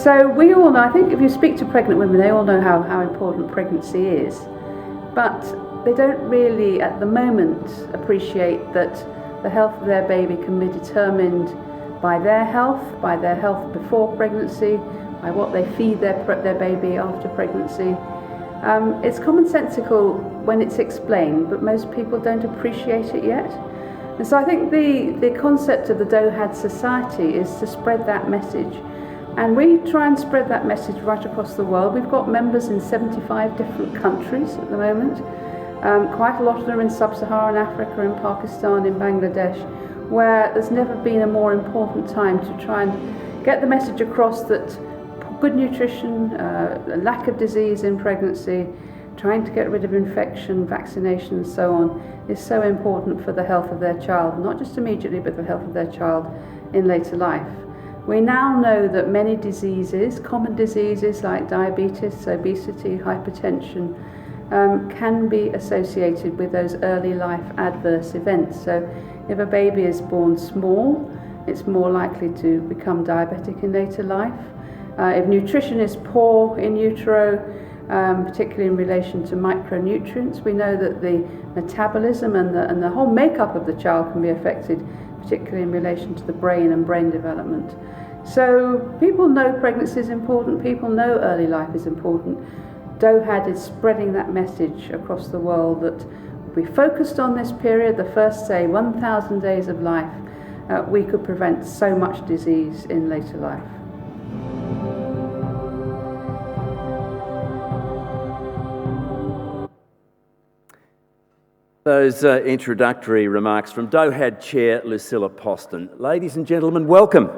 So we all know, I think if you speak to pregnant women, they all know how important pregnancy is, but they don't really at the moment appreciate that the health of their baby can be determined by their health before pregnancy, by what they feed their baby after pregnancy. It's commonsensical when it's explained, but most people don't appreciate it yet. And so I think the concept of the DOHaD Society is to spread that message. And we try and spread that message right across the world. We've got members in 75 different countries at the moment. Quite a lot of them in sub-Saharan Africa, in Pakistan, in Bangladesh, where there's never been a more important time to try and get the message across that good nutrition, lack of disease in pregnancy, trying to get rid of infection, vaccination and so on is so important for the health of their child, not just immediately but the health of their child in later life. We now know that many diseases, common diseases like diabetes, obesity, hypertension, can be associated with those early life adverse events. So if a baby is born small, it's more likely to become diabetic in later life. If nutrition is poor in utero, particularly in relation to micronutrients, we know that the metabolism and the whole makeup of the child can be affected, particularly in relation to the brain and brain development. So people know pregnancy is important, people know early life is important. DOHaD is spreading that message across the world that we focused on this period, the first, say, 1,000 days of life, we could prevent so much disease in later life. Those introductory remarks from DOHaD Chair Lucilla Poston. Ladies and gentlemen, welcome.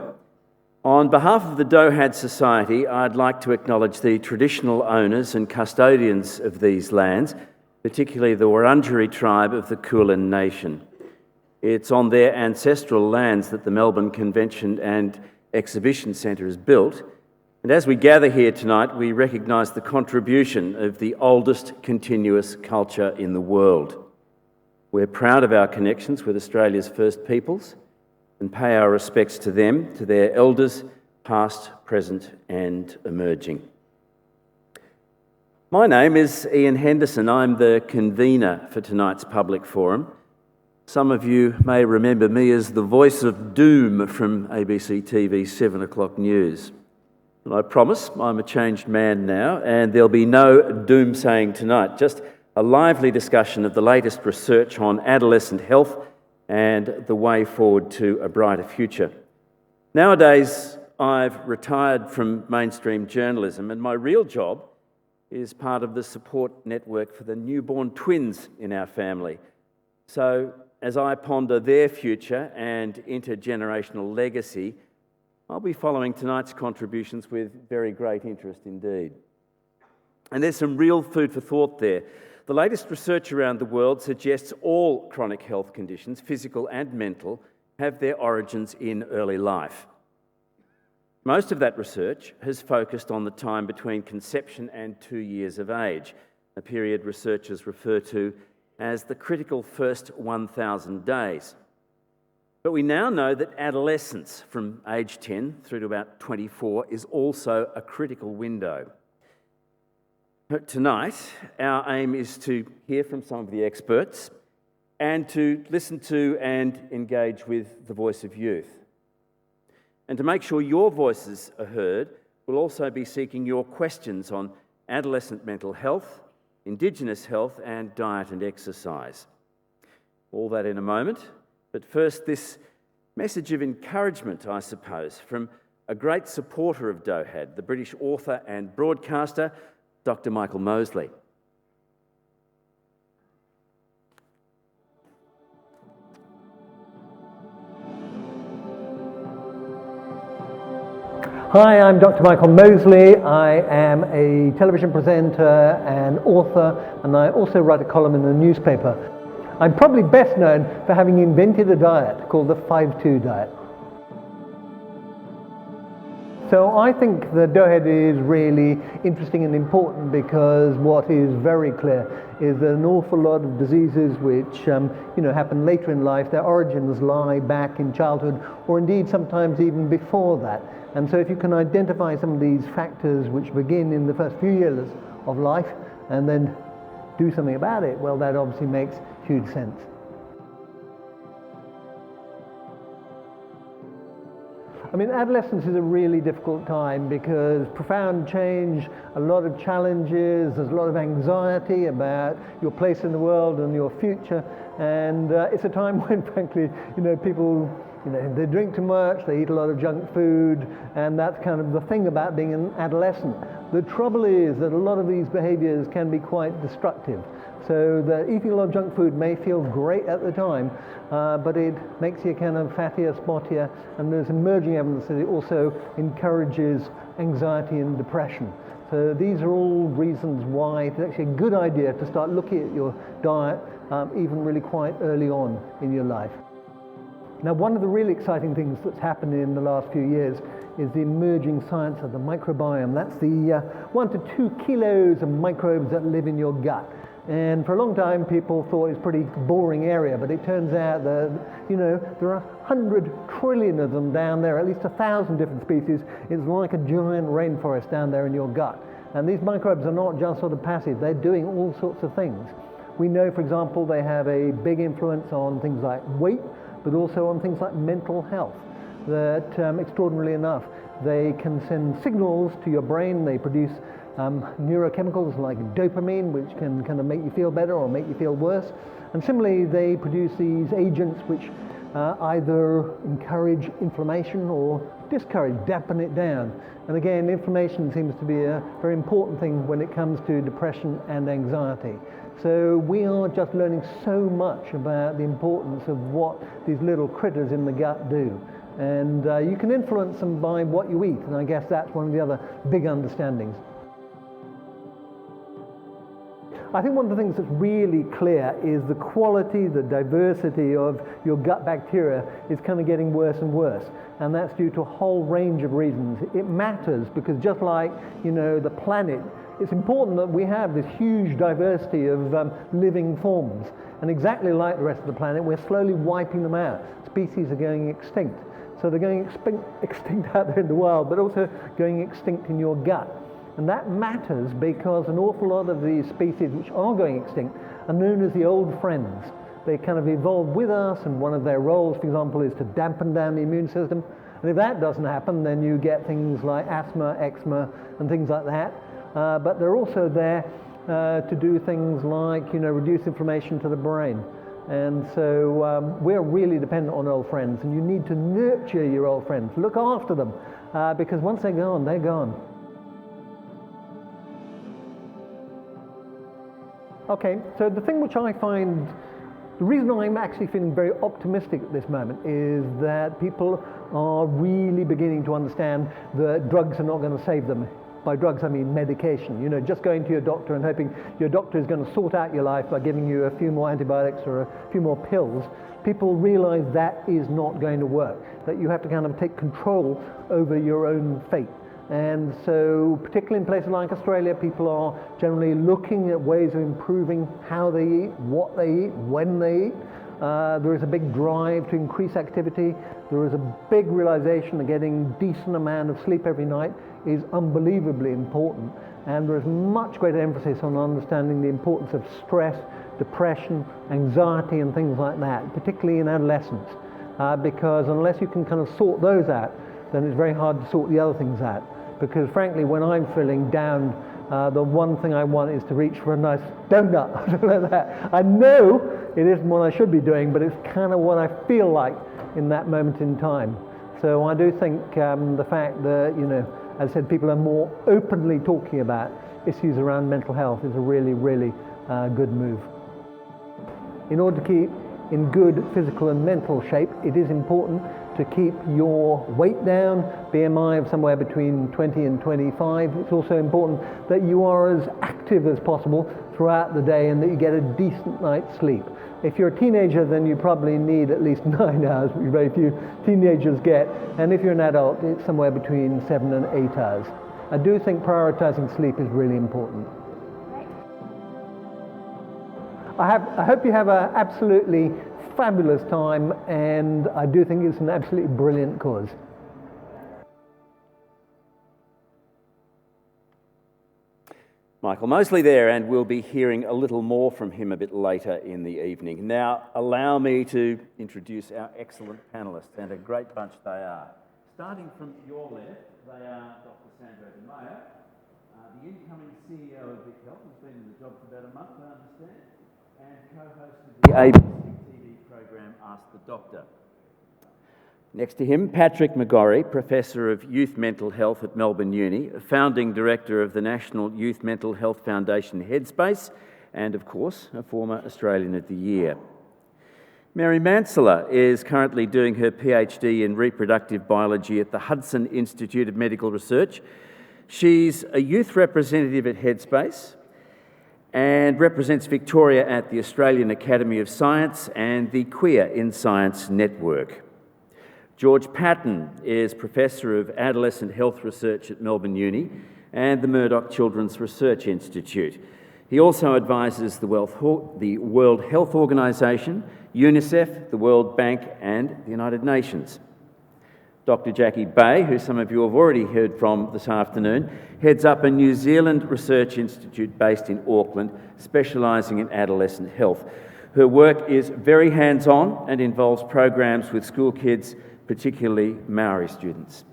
On behalf of the DOHaD Society, I'd like to acknowledge the traditional owners and custodians of these lands, particularly the Wurundjeri tribe of the Kulin Nation. It's on their ancestral lands that the Melbourne Convention and Exhibition Centre is built, and as we gather here tonight, we recognise the contribution of the oldest continuous culture in the world. We're proud of our connections with Australia's First Peoples and pay our respects to them, to their elders, past, present and emerging. My name is Ian Henderson. I'm the convener for tonight's public forum. Some of you may remember me as the voice of doom from ABC TV's 7 o'clock news. And I promise I'm a changed man now, and there'll be no doom-saying tonight, just a lively discussion of the latest research on adolescent health and the way forward to a brighter future. Nowadays, I've retired from mainstream journalism, and my real job is part of the support network for the newborn twins in our family. So, as I ponder their future and intergenerational legacy, I'll be following tonight's contributions with very great interest indeed. And there's some real food for thought there. The latest research around the world suggests all chronic health conditions, physical and mental, have their origins in early life. Most of that research has focused on the time between conception and 2 years of age, a period researchers refer to as the critical first 1,000 days. But we now know that adolescence from age 10 through to about 24 is also a critical window. Tonight, our aim is to hear from some of the experts and to listen to and engage with the voice of youth. And to make sure your voices are heard, we'll also be seeking your questions on adolescent mental health, Indigenous health and diet and exercise. All that in a moment, but first this message of encouragement, I suppose, from a great supporter of DOHaD, the British author and broadcaster, Dr. Michael Mosley. Hi, I'm Dr. Michael Mosley. I am a television presenter and author, and I also write a column in the newspaper. I'm probably best known for having invented a diet called the 5-2 diet. So I think the DOHaD is really interesting and important because what is very clear is that an awful lot of diseases which happen later in life, their origins lie back in childhood or indeed sometimes even before that. And so if you can identify some of these factors which begin in the first few years of life and then do something about it, well, that obviously makes huge sense. I mean, adolescence is a really difficult time because profound change, a lot of challenges, there's a lot of anxiety about your place in the world and your future, and it's a time when, frankly, people, they drink too much, they eat a lot of junk food, and that's kind of the thing about being an adolescent. The trouble is that a lot of these behaviors can be quite destructive. So that eating a lot of junk food may feel great at the time, but it makes you kind of fattier, spottier, and there's emerging evidence that it also encourages anxiety and depression. So these are all reasons why it's actually a good idea to start looking at your diet even really quite early on in your life. Now, one of the really exciting things that's happened in the last few years is the emerging science of the microbiome. That's the 1 to 2 kilos of microbes that live in your gut. And for a long time people thought it was a pretty boring area, but it turns out that there are 100 trillion of them down there, at least 1,000 different species. It's like a giant rainforest down there in your gut. And these microbes are not just sort of passive, they're doing all sorts of things. We know, for example, they have a big influence on things like weight, but also on things like mental health. That extraordinarily enough, they can send signals to your brain. They produce neurochemicals like dopamine, which can kind of make you feel better or make you feel worse. And similarly, they produce these agents which either encourage inflammation or discourage, dampen it down. And again, inflammation seems to be a very important thing when it comes to depression and anxiety. So we are just learning so much about the importance of what these little critters in the gut do. And you can influence them by what you eat, and I guess that's one of the other big understandings. I think one of the things that's really clear is the quality, the diversity of your gut bacteria is kind of getting worse and worse. And that's due to a whole range of reasons. It matters because just like, the planet, it's important that we have this huge diversity of living forms. And exactly like the rest of the planet, we're slowly wiping them out. Species are going extinct. So they're going extinct out there in the wild, but also going extinct in your gut. And that matters because an awful lot of these species which are going extinct are known as the old friends. They kind of evolved with us, and one of their roles, for example, is to dampen down the immune system. And if that doesn't happen, then you get things like asthma, eczema, and things like that. But they're also there to do things like, reduce inflammation to the brain. And so we're really dependent on old friends, and you need to nurture your old friends. Look after them, because once they're gone, they're gone. Okay, so the thing which I find, the reason I'm actually feeling very optimistic at this moment is that people are really beginning to understand that drugs are not going to save them. By drugs, I mean medication. Just going to your doctor and hoping your doctor is going to sort out your life by giving you a few more antibiotics or a few more pills. People realize that is not going to work, that you have to kind of take control over your own fate. And so, particularly in places like Australia, people are generally looking at ways of improving how they eat, what they eat, when they eat. There is a big drive to increase activity. There is a big realization that getting a decent amount of sleep every night is unbelievably important. And there is much greater emphasis on understanding the importance of stress, depression, anxiety, and things like that, particularly in adolescents. Because unless you can kind of sort those out, then it's very hard to sort the other things out. Because frankly, when I'm feeling down, the one thing I want is to reach for a nice donut or something like that. I know it isn't what I should be doing, but it's kind of what I feel like in that moment in time. So I do think the fact that, as I said, people are more openly talking about issues around mental health is a really, really good move. In order to keep in good physical and mental shape, it is important to keep your weight down, BMI of somewhere between 20 and 25. It's also important that you are as active as possible throughout the day and that you get a decent night's sleep. If you're a teenager, then you probably need at least 9 hours, which very few teenagers get. And if you're an adult, it's somewhere between 7 and 8 hours. I do think prioritizing sleep is really important. I hope you have an absolutely fabulous time, and I do think it's an absolutely brilliant cause. Michael Mosley there, and we'll be hearing a little more from him a bit later in the evening. Now, allow me to introduce our excellent panellists, and a great bunch they are. Starting from your left, they are Dr. Sandro Demaio, the incoming CEO of VicHealth, who's been in the job for about a month, I understand, and co-host of the ABC TV program Ask the Doctor. Next to him, Patrick McGorry, Professor of Youth Mental Health at Melbourne Uni, founding director of the National Youth Mental Health Foundation Headspace, and of course, a former Australian of the Year. Mary Mansilla is currently doing her PhD in reproductive biology at the Hudson Institute of Medical Research. She's a youth representative at Headspace and represents Victoria at the Australian Academy of Science and the Queer in Science Network. George Patton is Professor of Adolescent Health Research at Melbourne Uni and the Murdoch Children's Research Institute. He also advises the World Health Organization, UNICEF, the World Bank and the United Nations. Dr. Jacquie Bay, who some of you have already heard from this afternoon, heads up a New Zealand research institute based in Auckland, specialising in adolescent health. Her work is very hands-on and involves programs with school kids, particularly Maori students.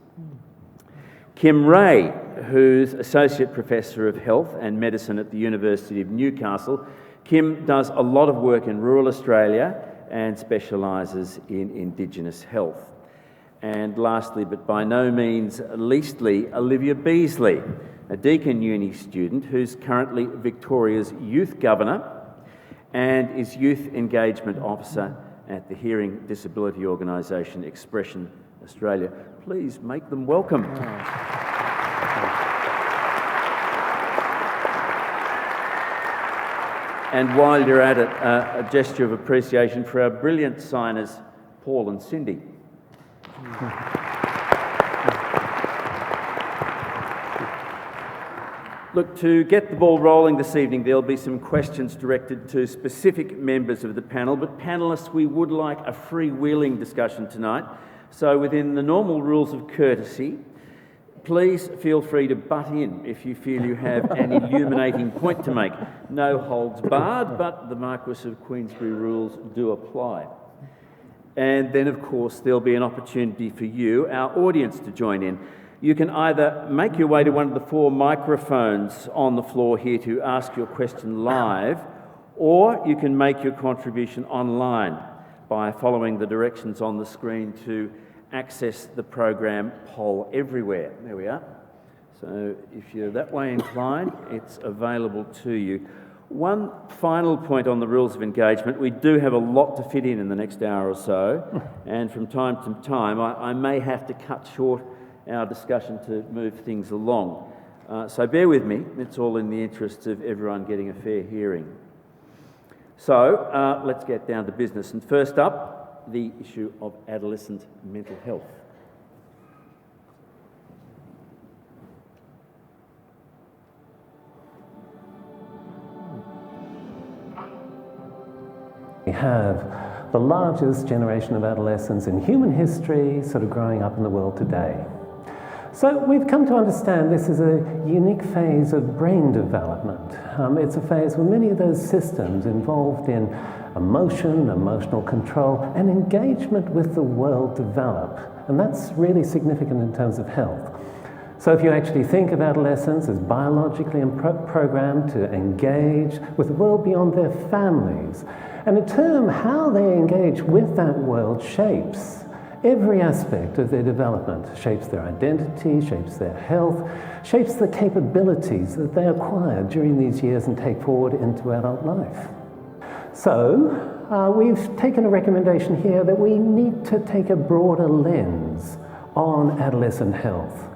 Kim Ray, who's Associate Professor of Health and Medicine at the University of Newcastle. Kim does a lot of work in rural Australia and specialises in Indigenous health. And lastly, but by no means leastly, Olivia Beasley, a Deakin Uni student who's currently Victoria's Youth Governor and is Youth Engagement Officer at the hearing disability organisation Expression Australia. Please make them welcome. And while you're at it, a gesture of appreciation for our brilliant signers, Paul and Cindy. Look, to get the ball rolling this evening, there'll be some questions directed to specific members of the panel, but panellists, we would like a freewheeling discussion tonight. So within the normal rules of courtesy, please feel free to butt in if you feel you have an illuminating point to make. No holds barred, but the Marquess of Queensberry rules do apply. And then, of course, there'll be an opportunity for you, our audience, to join in. You can either make your way to one of the 4 microphones on the floor here to ask your question live, or you can make your contribution online by following the directions on the screen to access the program Poll Everywhere. There we are. So if you're that way inclined, it's available to you. One final point on the rules of engagement. We do have a lot to fit in the next hour or so, and from time to time I may have to cut short our discussion to move things along. So bear with me, it's all in the interests of everyone getting a fair hearing. So let's get down to business. And first up, the issue of adolescent mental health. We have the largest generation of adolescents in human history sort of growing up in the world today. So we've come to understand this is a unique phase of brain development. It's a phase where many of those systems involved in emotion, emotional control, and engagement with the world develop. And that's really significant in terms of health. So if you actually think of adolescents as biologically programmed to engage with the world beyond their families, and in turn, how they engage with that world shapes every aspect of their development, shapes their identity, shapes their health, shapes the capabilities that they acquire during these years and take forward into adult life. So we've taken a recommendation here that we need to take a broader lens on adolescent health.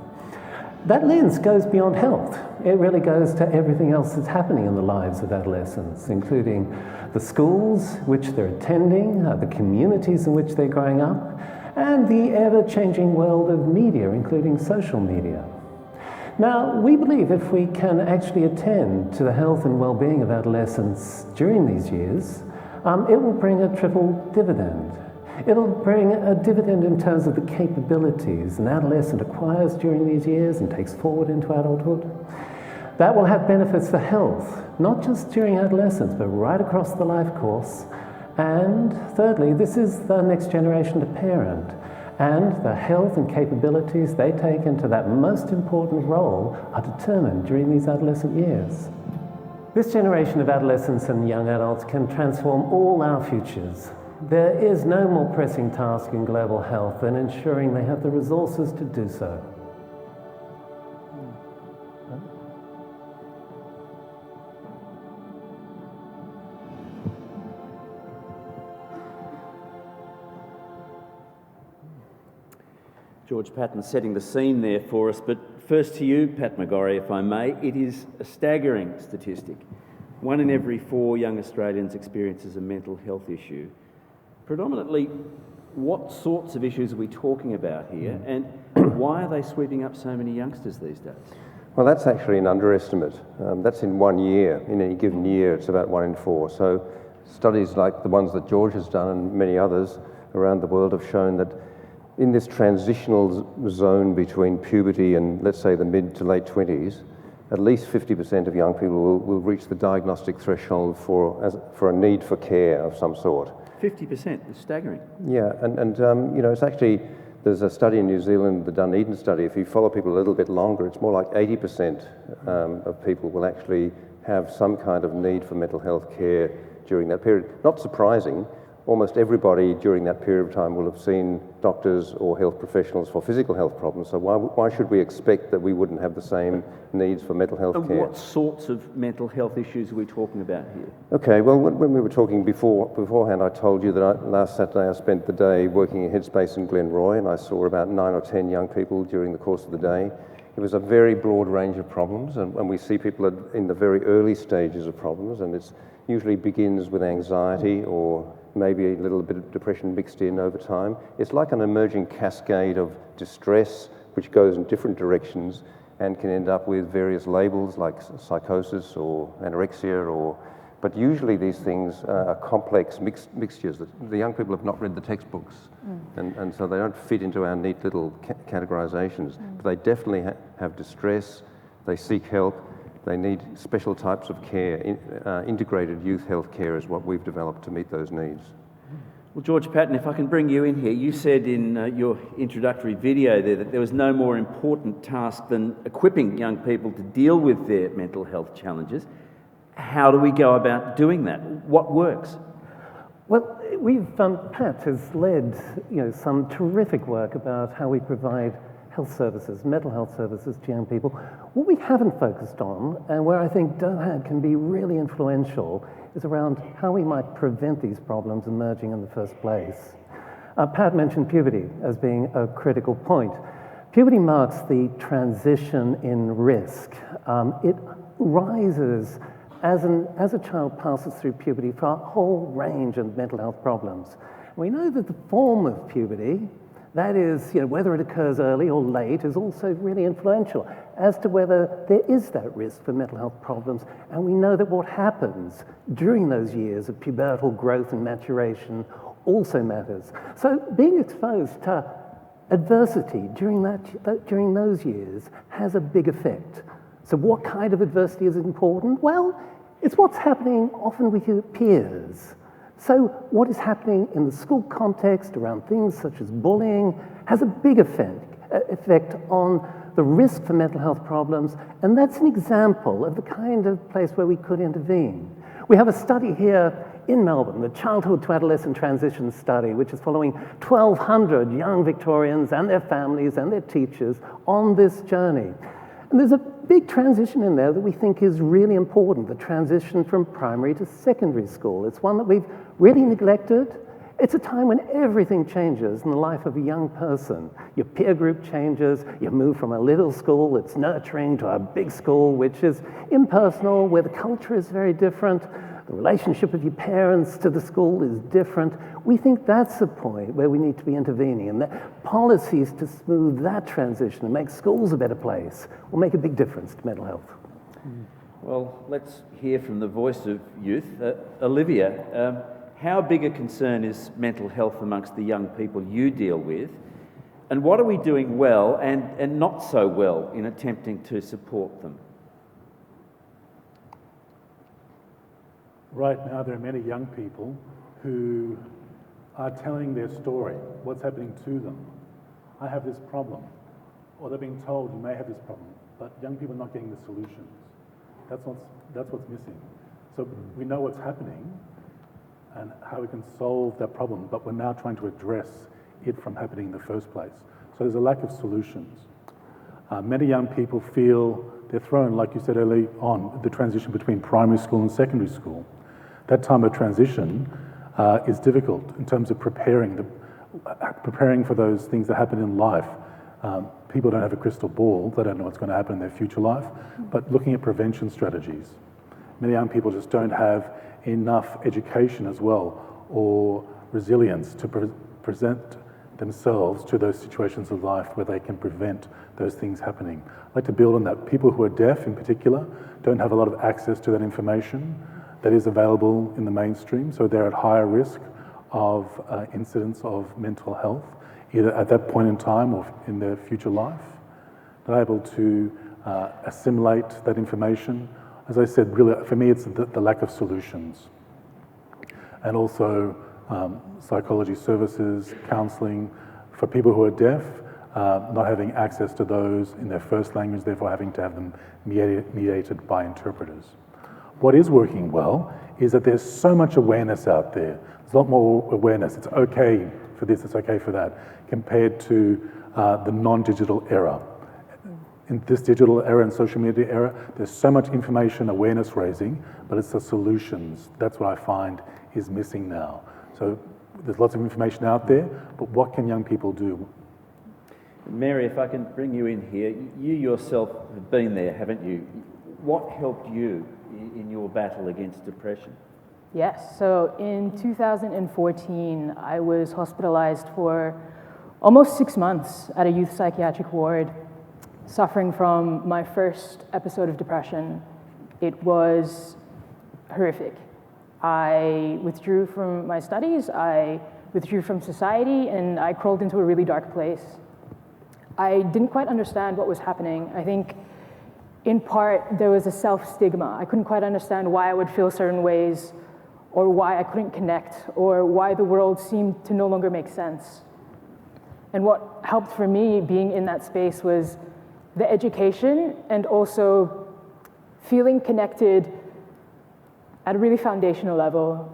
That lens goes beyond health. it really goes to everything else that's happening in the lives of adolescents, including the schools which they're attending, the communities in which they're growing up, and the ever-changing world of media, including social media. Now, we believe if we can actually attend to the health and well-being of adolescents during these years, it will bring a triple dividend. It'll bring a dividend in terms of the capabilities an adolescent acquires during these years and takes forward into adulthood. That will have benefits for health, not just during adolescence, but right across the life course. And thirdly, this is the next generation to parent, and the health and capabilities they take into that most important role are determined during these adolescent years. This generation of adolescents and young adults can transform all our futures. There is no more pressing task in global health than ensuring they have the resources to do so. George Patton setting the scene there for us, but first to you, Pat McGorry, if I may. It is a staggering statistic. 1 in every 4 young Australians experiences a mental health issue. Predominantly, what sorts of issues are we talking about here, and why are they sweeping up so many youngsters these days? Well, that's actually an underestimate. That's in 1 year. In any given year, it's about 1 in 4. So studies like the ones that George has done and many others around the world have shown that in this transitional zone between puberty and, let's say, the mid to late 20s, at least 50% of young people will reach the diagnostic threshold for a need for care of some sort. 50%, it's staggering. Yeah, and you know, it's actually, there's a study in New Zealand, the Dunedin study. If you follow people a little bit longer, it's more like 80% of people will actually have some kind of need for mental health care during that period. Not surprising. Almost everybody during that period of time will have seen doctors or health professionals for physical health problems, so why should we expect that we wouldn't have the same needs for mental health care? What sorts of mental health issues are we talking about here? Okay, well, when we were talking beforehand, I told you that last Saturday I spent the day working in Headspace in Glenroy, and I saw about 9 or 10 young people during the course of the day. It was a very broad range of problems, and we see people in the very early stages of problems, and it usually begins with anxiety or maybe a little bit of depression mixed in over time. It's like an emerging cascade of distress which goes in different directions and can end up with various labels like psychosis or anorexia, but usually these things are complex mixtures that the young people have not read the textbooks, and so they don't fit into our neat little categorizations. But they definitely have distress, they seek help, they need special types of care. Integrated youth health care is what we've developed to meet those needs. Well, George Patton, if I can bring you in here, you said in your introductory video there that there was no more important task than equipping young people to deal with their mental health challenges. How do we go about doing that? What works? Well, Pat has led some terrific work about how we provide health services, mental health services to young people. What we haven't focused on, and where I think DOHaD can be really influential, is around how we might prevent these problems emerging in the first place. Pat mentioned puberty as being a critical point. Puberty marks the transition in risk. It rises as a child passes through puberty for a whole range of mental health problems. We know that the form of puberty, that is, whether it occurs early or late, is also really influential as to whether there is that risk for mental health problems. And we know that what happens during those years of pubertal growth and maturation also matters. So being exposed to adversity during those years has a big effect. So what kind of adversity is important? Well, it's what's happening often with your peers. So what is happening in the school context around things such as bullying has a big effect on the risk for mental health problems, and that's an example of the kind of place where we could intervene. We have a study here in Melbourne, the Childhood to Adolescent Transition Study, which is following 1,200 young Victorians and their families and their teachers on this journey. And there's a big transition in there that we think is really important, the transition from primary to secondary school. It's one that we've really neglected. It's a time when everything changes in the life of a young person. Your peer group changes, you move from a little school that's nurturing to a big school which is impersonal, where the culture is very different, the relationship of your parents to the school is different. We think that's the point where we need to be intervening, and that policies to smooth that transition and make schools a better place will make a big difference to mental health. Well, let's hear from the voice of youth. Olivia, how big a concern is mental health amongst the young people you deal with? And what are we doing well and not so well in attempting to support them? Right now, there are many young people who are telling their story, what's happening to them. I have this problem, or they're being told you may have this problem, but young people are not getting the solutions. That's what's missing. So we know what's happening and how we can solve that problem, but we're now trying to address it from happening in the first place. So there's a lack of solutions. Many young people feel they're thrown, like you said early on, the transition between primary school and secondary school. That time of transition is difficult in terms of preparing for those things that happen in life. People don't have a crystal ball, they don't know what's going to happen in their future life, but looking at prevention strategies. Many young people just don't have enough education as well, or resilience to present themselves to those situations of life where they can prevent those things happening. I'd like to build on that. People who are deaf in particular don't have a lot of access to that information that is available in the mainstream, so they're at higher risk of incidents of mental health, either at that point in time or in their future life. They're able to assimilate that information. As I said, really, for me, it's the lack of solutions. And also psychology services, counselling for people who are deaf, not having access to those in their first language, therefore having to have them mediated by interpreters. What is working well is that there's so much awareness out there. There's a lot more awareness. It's okay for this, it's okay for that, compared to the non-digital era. In this digital era and social media era, there's so much information awareness raising, but it's the solutions. That's what I find is missing now. So there's lots of information out there, but what can young people do? Mary, if I can bring you in here, you yourself have been there, haven't you? What helped you in your battle against depression? Yes, so in 2014, I was hospitalized for almost 6 months at a youth psychiatric ward, suffering from my first episode of depression. It was horrific. I withdrew from my studies, I withdrew from society, and I crawled into a really dark place. I didn't quite understand what was happening. I think in part there was a self-stigma. I couldn't quite understand why I would feel certain ways, or why I couldn't connect, or why the world seemed to no longer make sense. And what helped for me being in that space was the education and also feeling connected at a really foundational level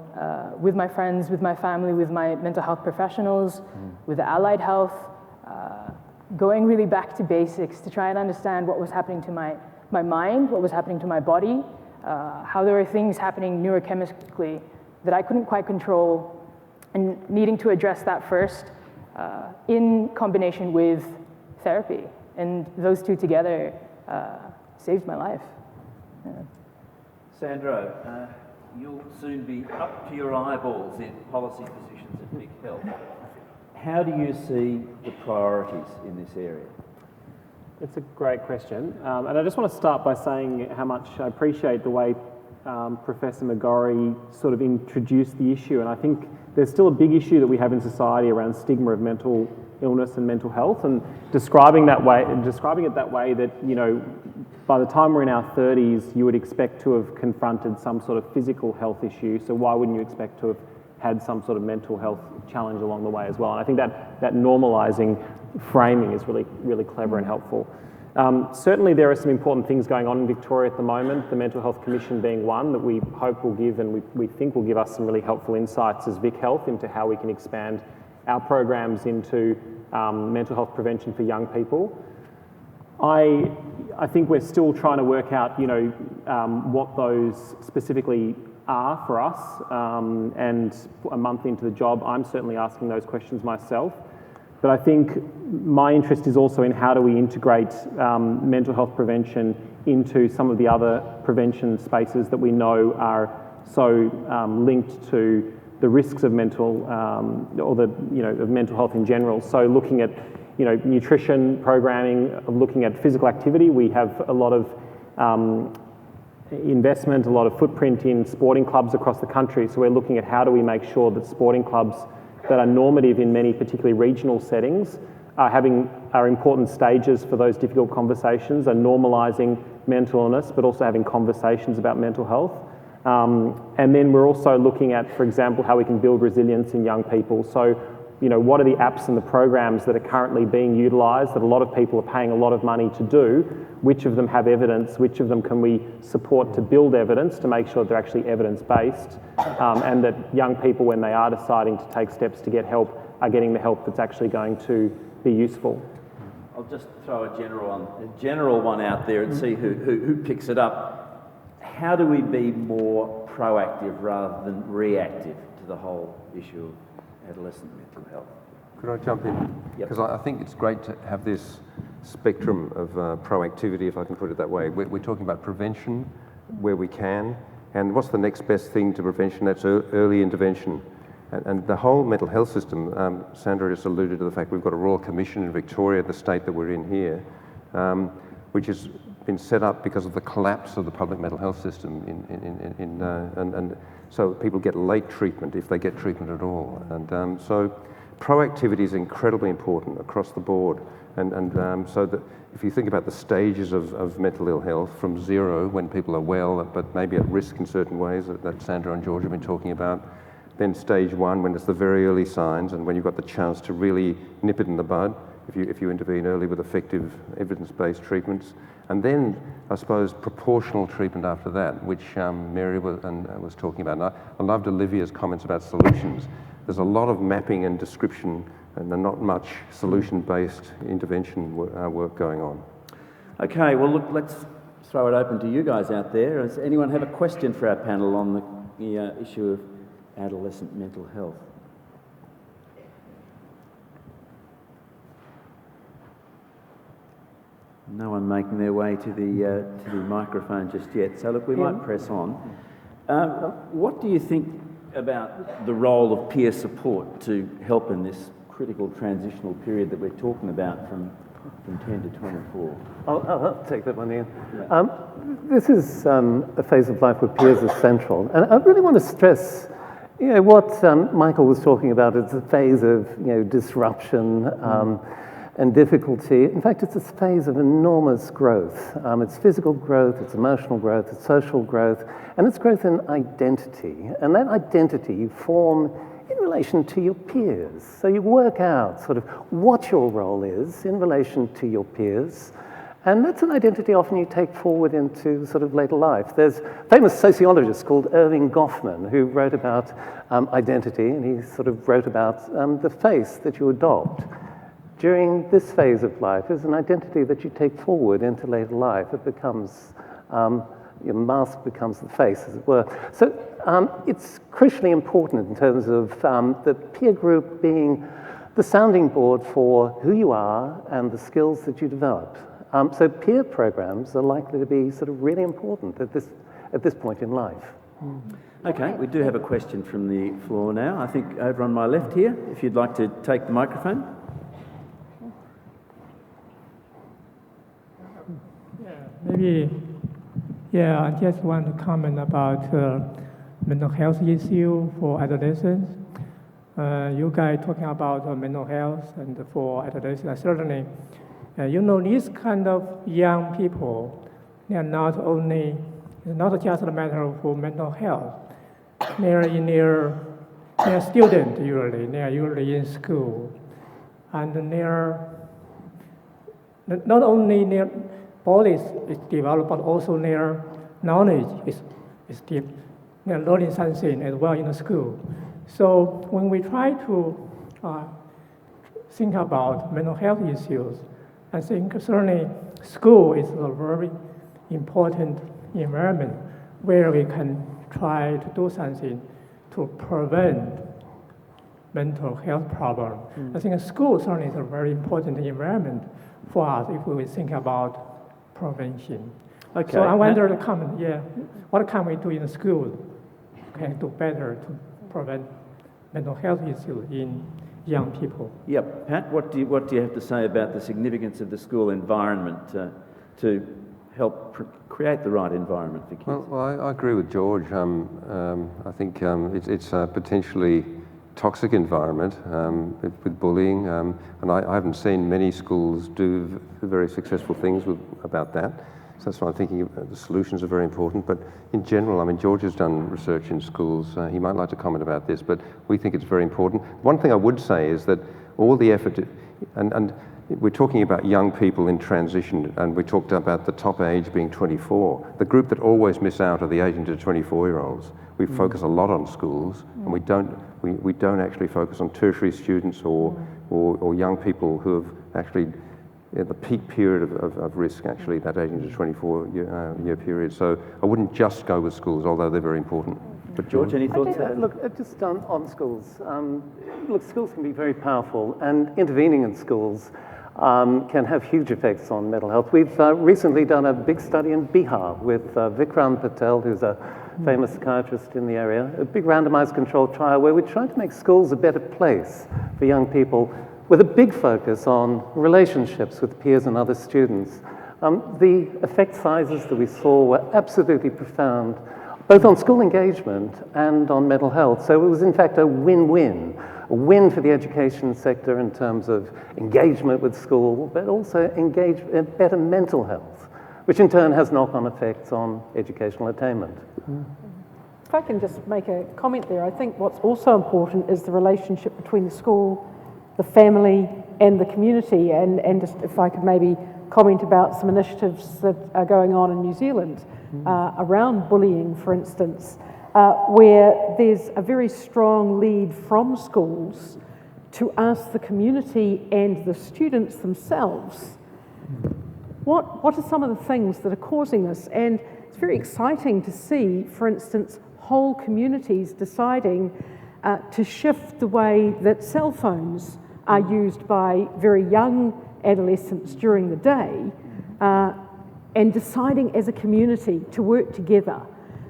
with my friends, with my family, with my mental health professionals, with the allied health, going really back to basics to try and understand what was happening to my mind, what was happening to my body, how there were things happening neurochemically that I couldn't quite control, and needing to address that first in combination with therapy. And those two together saved my life. Yeah. Sandro, you'll soon be up to your eyeballs in policy positions at VicHealth. How do you see the priorities in this area? It's a great question. And I just want to start by saying how much I appreciate the way Professor McGorry sort of introduced the issue. And I think there's still a big issue that we have in society around stigma of mental illness and mental health, and describing it that way that, you know, by the time we're in our 30s, you would expect to have confronted some sort of physical health issue. So why wouldn't you expect to have had some sort of mental health challenge along the way as well? And I think that normalising framing is really, really clever and helpful. Certainly there are some important things going on in Victoria at the moment, the Mental Health Commission being one that we hope will give, and we think will give us some really helpful insights as VicHealth into how we can expand our programs into mental health prevention for young people. I think we're still trying to work out, you know, what those specifically are for us, and a month into the job, I'm certainly asking those questions myself. But I think my interest is also in how do we integrate mental health prevention into some of the other prevention spaces that we know are so linked to the risks of mental, or of mental health in general. So looking at, nutrition programming, looking at physical activity. We have a lot of investment, a lot of footprint in sporting clubs across the country. So we're looking at how do we make sure that sporting clubs that are normative in many, particularly regional settings, are important stages for those difficult conversations, are normalising mental illness, but also having conversations about mental health. And then we're also looking at, for example, how we can build resilience in young people. So, what are the apps and the programs that are currently being utilised that a lot of people are paying a lot of money to do? Which of them have evidence? Which of them can we support to build evidence to make sure they're actually evidence-based, and that young people, when they are deciding to take steps to get help, are getting the help that's actually going to be useful? I'll just throw a general one out there and see who picks it up. How do we be more proactive rather than reactive to the whole issue of adolescent mental health? Could I jump in? Yep. Because I think it's great to have this spectrum of proactivity, if I can put it that way. We're talking about prevention where we can, and what's the next best thing to prevention? That's early intervention. And the whole mental health system, Sandro just alluded to the fact we've got a Royal Commission in Victoria, the state that we're in here, which has been set up because of the collapse of the public mental health system and so people get late treatment if they get treatment at all. And so proactivity is incredibly important across the board. And so that if you think about the stages of mental ill health, from zero when people are well but maybe at risk in certain ways that Sandro and George have been talking about, then stage one when it's the very early signs and when you've got the chance to really nip it in the bud if you intervene early with effective evidence-based treatments. And then, I suppose, proportional treatment after that, which Mary was talking about. And I loved Olivia's comments about solutions. There's a lot of mapping and description and not much solution-based intervention work going on. Okay, well, look, let's throw it open to you guys out there. Does anyone have a question for our panel on the issue of adolescent mental health? No one making their way to the microphone just yet. So look, we might press on. What do you think about the role of peer support to help in this critical transitional period that we're talking about from 10 to 24? I'll take that one, Ian. Yeah. This is a phase of life where peers are central. And I really want to stress what Michael was talking about is a phase of disruption and difficulty. In fact, it's a phase of enormous growth. It's physical growth, it's emotional growth, it's social growth, and it's growth in identity. And that identity you form in relation to your peers. So you work out sort of what your role is in relation to your peers. And that's an identity often you take forward into sort of later life. There's a famous sociologist called Erving Goffman who wrote about identity, and he sort of wrote about the face that you adopt during this phase of life is an identity that you take forward into later life. It becomes, your mask becomes the face, as it were. So it's crucially important in terms of the peer group being the sounding board for who you are and the skills that you develop. So peer programs are likely to be sort of really important at this point in life. Okay, we do have a question from the floor now. I think over on my left here, if you'd like to take the microphone. Maybe, I just want to comment about mental health issue for adolescents. You guys talking about mental health and for adolescents, certainly, these kind of young people, they are not just a matter for mental health. They are students usually. They are usually in school, and they are not only their bodies is developed, but also their knowledge is deep. They are learning something as well in the school. So when we try to think about mental health issues, I think certainly school is a very important environment where we can try to do something to prevent mental health problem. I think school certainly is a very important environment for us if we think about prevention. Okay. So I wonder what can we do in school can do better to prevent mental health issues in young people? Yep. Pat, what do you have to say about the significance of the school environment to help create the right environment for kids? Well, I agree with George. I think it's a potentially toxic environment with bullying, and I haven't seen many schools do very successful things about that. So that's why I'm thinking the solutions are very important. But in general, I mean, George has done research in schools. He might like to comment about this, but we think it's very important. One thing I would say is that all the effort, and we're talking about young people in transition, and we talked about the top age being 24. The group that always miss out are the 18 to 24-year-olds. We focus a lot on schools, and we don't actually focus on tertiary students or young people who have actually at the peak period of risk, actually, that 18 to 24 year period. So I wouldn't just go with schools, although they're very important. But George, any thoughts? Look, just on schools. Look, schools can be very powerful, and intervening in schools can have huge effects on mental health. We've recently done a big study in Bihar with Vikram Patel, who's a famous psychiatrist in the area, a big randomized controlled trial where we're trying to make schools a better place for young people, with a big focus on relationships with peers and other students. The effect sizes that we saw were absolutely profound, both on school engagement and on mental health. So it was in fact a win-win. A win for the education sector in terms of engagement with school, but also better mental health, which in turn has knock-on effects on educational attainment. If I can just make a comment there, I think what's also important is the relationship between the school, the family and the community, and just if I could maybe comment about some initiatives that are going on in New Zealand around bullying, for instance, where there's a very strong lead from schools to ask the community and the students themselves what are some of the things that are causing this. And it's very exciting to see, for instance, whole communities deciding to shift the way that cell phones are used by very young adolescents during the day, and deciding as a community to work together.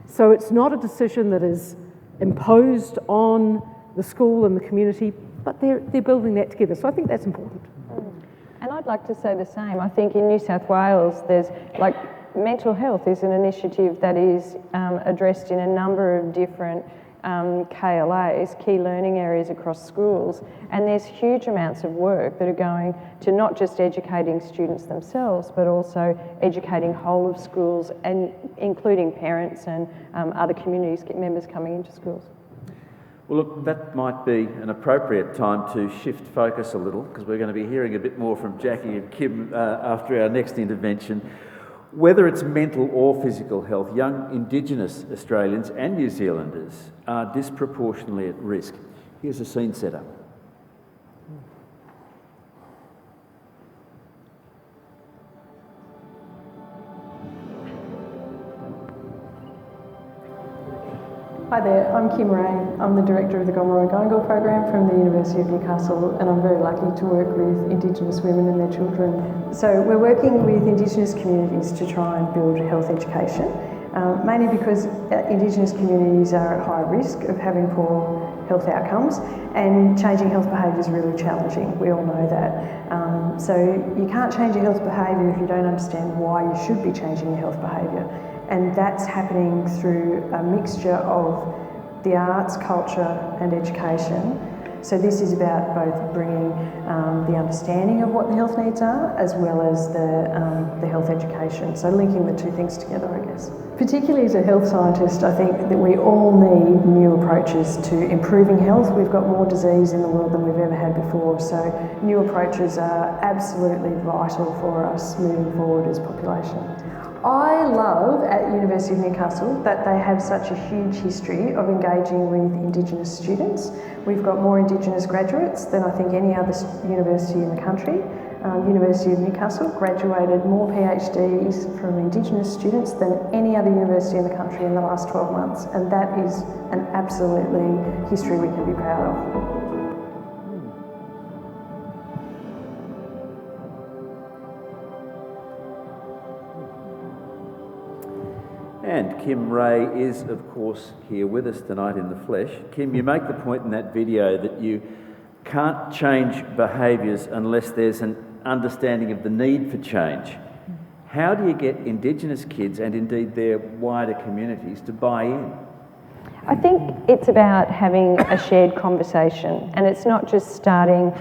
So it's not a decision that is imposed on the school and the community, but they're building that together. So I think that's important. And I'd like to say the same. I think in New South Wales, there's mental health is an initiative that is addressed in a number of different KLAs, key learning areas across schools, and there's huge amounts of work that are going to not just educating students themselves, but also educating whole of schools, and including parents and other community members coming into schools. Well, look, that might be an appropriate time to shift focus a little, because we're going to be hearing a bit more from Jacquie and Kim after our next intervention. Whether it's mental or physical health, young Indigenous Australians and New Zealanders are disproportionately at risk. Here's a scene setter. Hi there, I'm Kim Rain. I'm the Director of the Gomeroi Guinegol Program from the University of Newcastle, and I'm very lucky to work with Indigenous women and their children. So we're working with Indigenous communities to try and build health education, mainly because Indigenous communities are at high risk of having poor health outcomes, and changing health behaviour is really challenging. We all know that. So you can't change your health behaviour if you don't understand why you should be changing your health behaviour. And that's happening through a mixture of the arts, culture and education. So this is about both bringing the understanding of what the health needs are, as well as the health education. So linking the two things together, I guess. Particularly as a health scientist, I think that we all need new approaches to improving health. We've got more disease in the world than we've ever had before. So new approaches are absolutely vital for us moving forward as population. I love at University of Newcastle that they have such a huge history of engaging with Indigenous students. We've got more Indigenous graduates than I think any other university in the country. University of Newcastle graduated more PhDs from Indigenous students than any other university in the country in the last 12 months, and that is an absolutely history we can be proud of. And Kim Ray is, of course, here with us tonight in the flesh. Kim, you make the point in that video that you can't change behaviours unless there's an understanding of the need for change. How do you get Indigenous kids and indeed their wider communities to buy in? I think it's about having a shared conversation, and it's not just starting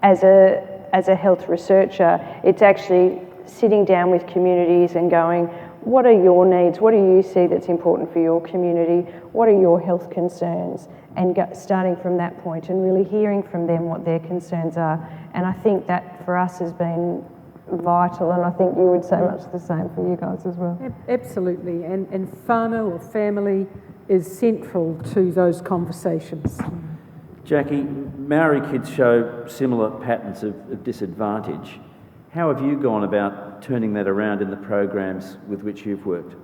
as a health researcher. It's actually sitting down with communities and going, what are your needs? What do you see that's important for your community? What are your health concerns? And starting from that point and really hearing from them what their concerns are. And I think that for us has been vital, and I think you would say much the same for you guys as well. Absolutely, and whānau or family is central to those conversations. Jacquie, Maori kids show similar patterns of disadvantage. How have you gone about turning that around in the programs with which you've worked?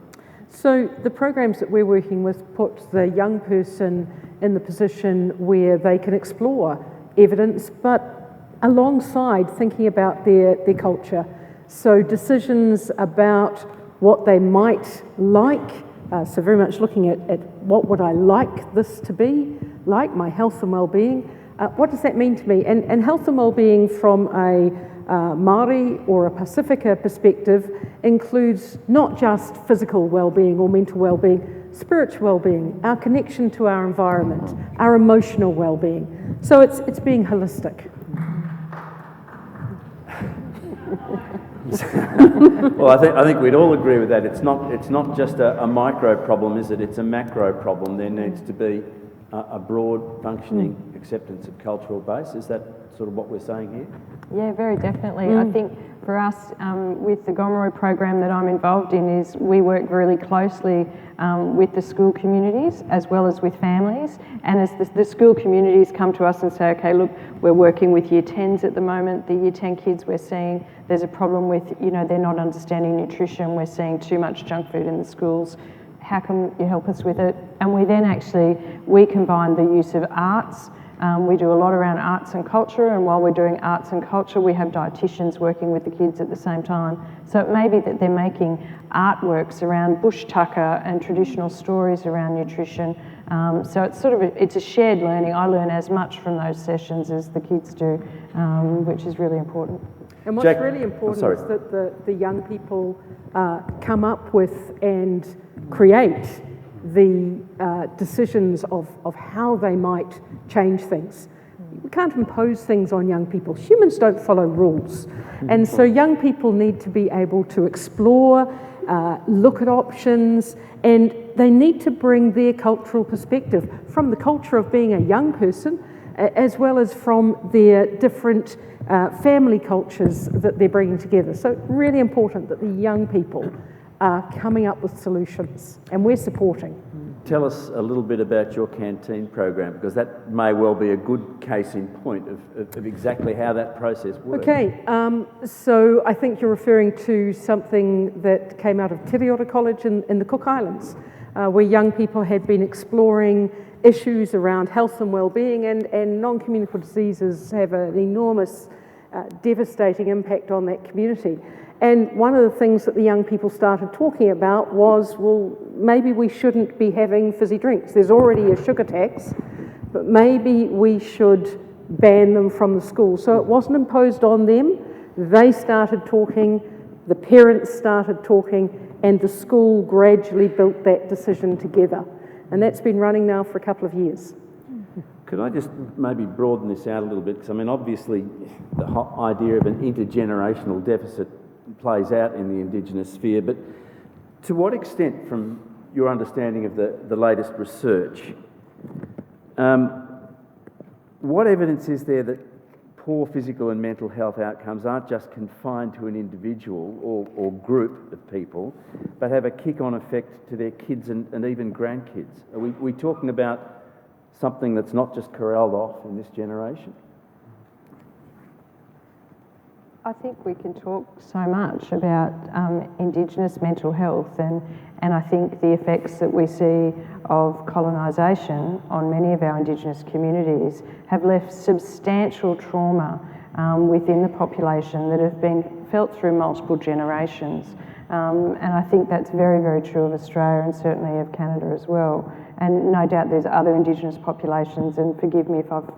So the programs that we're working with put the young person in the position where they can explore evidence, but alongside thinking about their culture. So decisions about what they might like, so very much looking at what would I like this to be, like my health and well-being. What does that mean to me? And health and well-being from a Māori or a Pacifica perspective includes not just physical well-being or mental well-being, spiritual well-being, our connection to our environment, our emotional well-being. So it's being holistic. Well, I think we'd all agree with that. It's not just a micro problem, is it? It's a macro problem. There needs to be a broad functioning acceptance of cultural base. Is that sort of what we're saying here? Yeah, very definitely. I think for us, with the Gomeroi program that I'm involved in, is we work really closely with the school communities as well as with families. And as the school communities come to us and say, okay, look, we're working with year 10s at the moment. The year 10 kids we're seeing, there's a problem with, they're not understanding nutrition. We're seeing too much junk food in the schools. How can you help us with it? And we then we combine the use of arts. We do a lot around arts and culture, and while we're doing arts and culture, we have dietitians working with the kids at the same time. So it may be that they're making artworks around bush tucker and traditional stories around nutrition. So it's a shared learning. I learn as much from those sessions as the kids do, which is really important. And what's really important is that the young people come up with and create the decisions of how they might change things. We can't impose things on young people. Humans don't follow rules. And so young people need to be able to explore, look at options, and they need to bring their cultural perspective from the culture of being a young person, as well as from their different family cultures that they're bringing together. So really important that the young people are coming up with solutions, and we're supporting. Tell us a little bit about your canteen program, because that may well be a good case in point of exactly how that process works. Okay, so I think you're referring to something that came out of Te Reora College in the Cook Islands, where young people had been exploring issues around health and well-being, and non-communicable diseases have an enormous, devastating impact on that community. And one of the things that the young people started talking about was, well, maybe we shouldn't be having fizzy drinks. There's already a sugar tax, but maybe we should ban them from the school. So it wasn't imposed on them. They started talking, the parents started talking, and the school gradually built that decision together. And that's been running now for a couple of years. Could I just maybe broaden this out a little bit? Because, I mean, obviously the idea of an intergenerational deficit plays out in the Indigenous sphere, but to what extent, from your understanding of the latest research, what evidence is there that poor physical and mental health outcomes aren't just confined to an individual or group of people, but have a kick-on effect to their kids and even grandkids? Are we talking about something that's not just corralled off in this generation? I think we can talk so much about Indigenous mental health, and I think the effects that we see of colonisation on many of our Indigenous communities have left substantial trauma within the population that have been felt through multiple generations. And I think that's very, very true of Australia and certainly of Canada as well. And no doubt there's other Indigenous populations, and forgive me if I've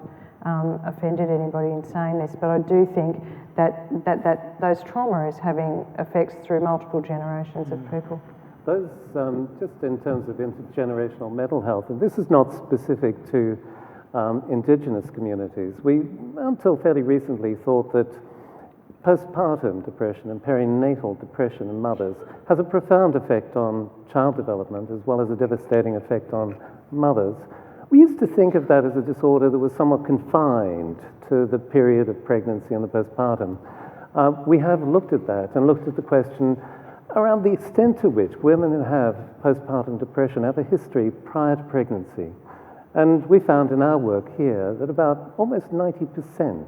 offended anybody in saying this, but I do think that those trauma is having effects through multiple generations of people. Those, just in terms of intergenerational mental health, and this is not specific to Indigenous communities, we, until fairly recently, thought that postpartum depression and perinatal depression in mothers has a profound effect on child development as well as a devastating effect on mothers. We used to think of that as a disorder that was somewhat confined to the period of pregnancy and the postpartum. We have looked at that and looked at the question around the extent to which women who have postpartum depression have a history prior to pregnancy. And we found in our work here that about almost 90%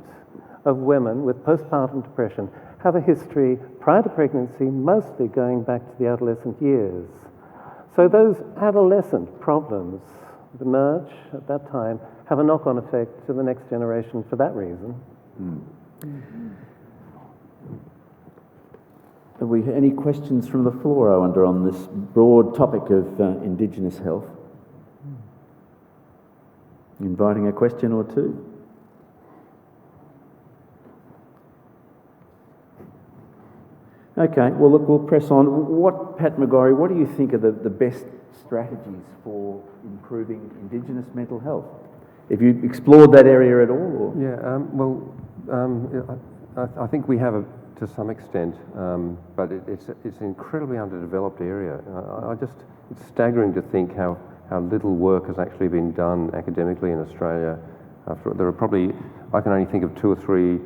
of women with postpartum depression have a history prior to pregnancy, mostly going back to the adolescent years. So those adolescent problems that emerge at that time have a knock-on effect to the next generation for that reason. Have we any questions from the floor, I wonder, on this broad topic of Indigenous health? Inviting a question or two. Okay, well look, we'll press on. Pat McGorry, what do you think are the best strategies for improving Indigenous mental health? Have you explored that area at all? Or? Yeah, I think we have to some extent, but it's an incredibly underdeveloped area. It's staggering to think how little work has actually been done academically in Australia. There are probably, I can only think of 2 or 3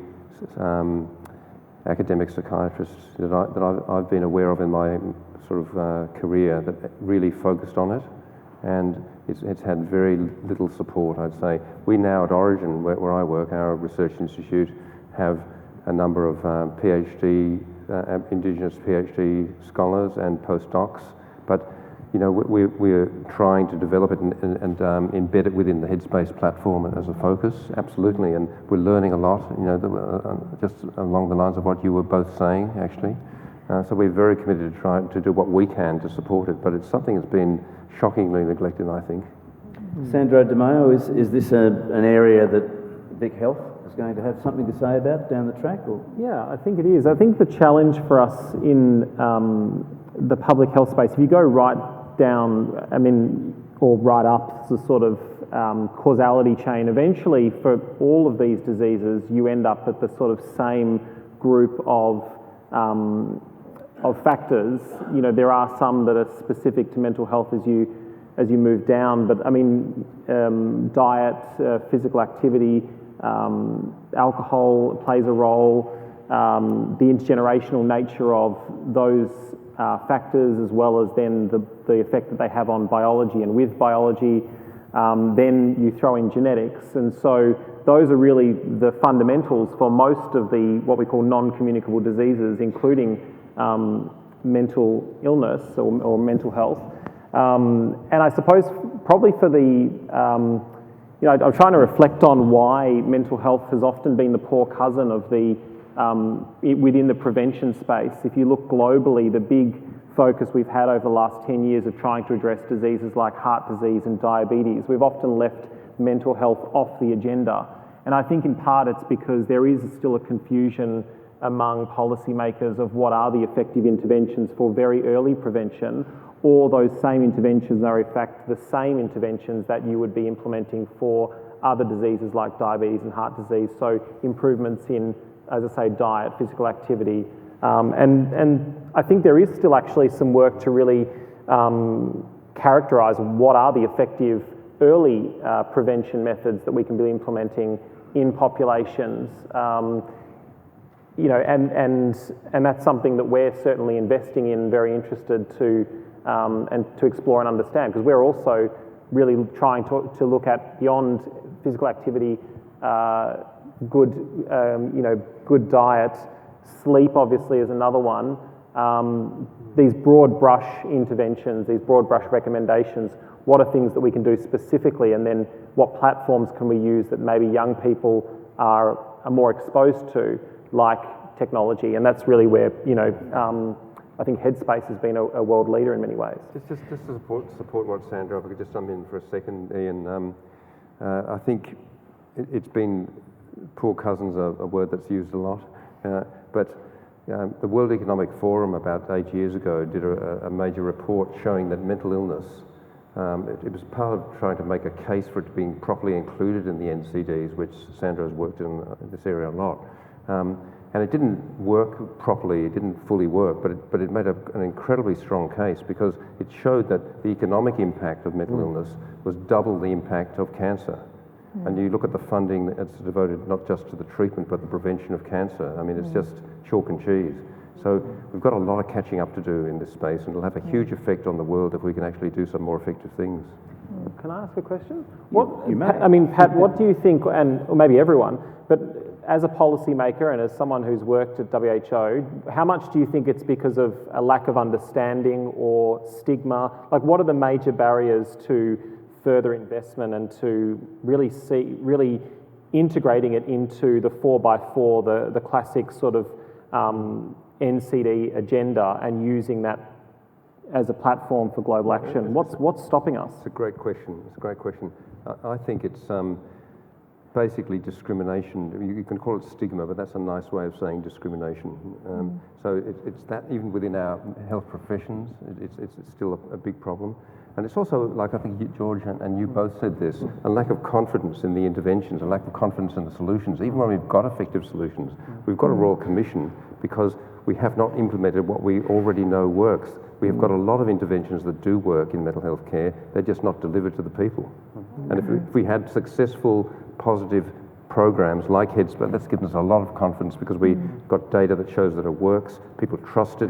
academic psychiatrists that I've been aware of in my sort of career that really focused on it, and it's had very little support, I'd say. We now at Orygen, where I work, our research institute, have a number of PhD, Indigenous PhD scholars and postdocs, but you know, we're trying to develop it and embed it within the Headspace platform as a focus, absolutely, and we're learning a lot, you know, just along the lines of what you were both saying, actually. So we're very committed to try to do what we can to support it, but it's something that's been shockingly neglected, I think. Sandro, Demaio, is this an area that VicHealth is going to have something to say about down the track? Or? Yeah, I think it is. I think the challenge for us in the public health space, if you go right down, or right up the sort of causality chain, eventually for all of these diseases, you end up at the sort of same group of factors. You know, there are some that are specific to mental health as you move down, but diet, physical activity, alcohol plays a role, the intergenerational nature of those factors, as well as then the effect that they have on biology, and with biology, then you throw in genetics, and so those are really the fundamentals for most of the what we call non-communicable diseases, including mental illness or mental health. And I suppose probably for the, I'm trying to reflect on why mental health has often been the poor cousin of the within the prevention space. If you look globally, the big focus we've had over the last 10 years of trying to address diseases like heart disease and diabetes, we've often left mental health off the agenda. And I think in part it's because there is still a confusion among policymakers of what are the effective interventions for very early prevention, or those same interventions are in fact the same interventions that you would be implementing for other diseases like diabetes and heart disease. So improvements in, as I say, diet, physical activity, and I think there is still actually some work to really characterise what are the effective early prevention methods that we can be implementing in populations. And that's something that we're certainly investing in, very interested to and to explore and understand, because we're also really trying to look at beyond physical activity, good diet, sleep obviously is another one. These broad brush interventions, these broad brush recommendations, what are things that we can do specifically, and then what platforms can we use that maybe young people are more exposed to, like technology, and that's really where, I think Headspace has been a world leader in many ways. Just to support what Sandro, if I could just jump in for a second, Ian. I think it's been, poor cousin's a word that's used a lot, but the World Economic Forum about 8 years ago did a major report showing that mental illness, it was part of trying to make a case for it being properly included in the NCDs, which Sandro's worked in this area a lot. And it didn't work properly, it didn't fully work, but it made an incredibly strong case because it showed that the economic impact of mental illness was double the impact of cancer. And you look at the funding that's devoted not just to the treatment but the prevention of cancer. I mean, it's just chalk and cheese. So we've got a lot of catching up to do in this space, and it'll have a huge effect on the world if we can actually do some more effective things. Can I ask a question? You may. I mean, Pat, what do you think, or maybe everyone, but as a policymaker and as someone who's worked at WHO, how much do you think it's because of a lack of understanding or stigma? Like, what are the major barriers to further investment and to really integrating it into the 4x4, the classic sort of NCD agenda, and using that as a platform for global action? What's stopping us? It's a great question. I think it's basically discrimination. You can call it stigma, but that's a nice way of saying discrimination. So it's that even within our health professions, it's still a big problem. And it's also, like I think George and you both said this, a lack of confidence in the interventions, a lack of confidence in the solutions. Even when we've got effective solutions, we've got a Royal Commission because we have not implemented what we already know works. We have got a lot of interventions that do work in mental health care, they're just not delivered to the people. And if we had successful, positive programs like Headspace, that's given us a lot of confidence because we got data that shows that it works, people trust it,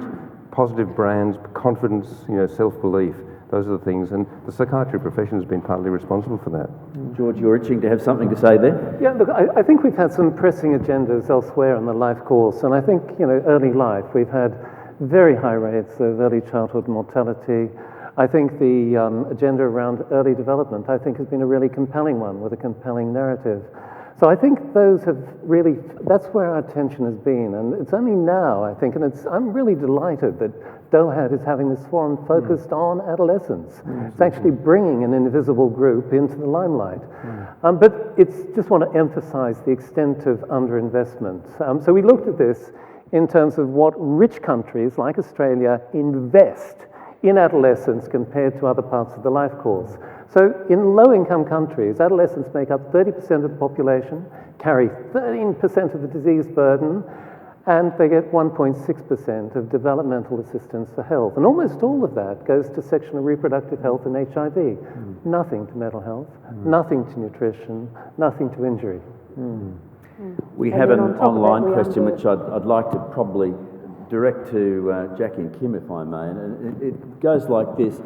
positive brands, confidence, self-belief. Those are the things, and the psychiatry profession has been partly responsible for that. George, you're itching to have something to say there? Yeah, look, I think we've had some pressing agendas elsewhere in the life course, and I think, early life, we've had very high rates of early childhood mortality. I think the agenda around early development, I think, has been a really compelling one with a compelling narrative. So I think those have really, that's where our attention has been, and it's only now, I think, and I'm really delighted that DOHaD is having this forum focused on adolescents. It's actually bringing an invisible group into the limelight. But it's just want to emphasize the extent of underinvestment. So we looked at this in terms of what rich countries like Australia invest in adolescents compared to other parts of the life course. So in low-income countries, adolescents make up 30% of the population, carry 13% of the disease burden, and they get 1.6% of developmental assistance for health. And almost all of that goes to sexual and reproductive health and HIV. Nothing to mental health, nothing to nutrition, nothing to injury. We have an online question which I'd like to probably direct to Jacquie and Kim, if I may. And it goes like this.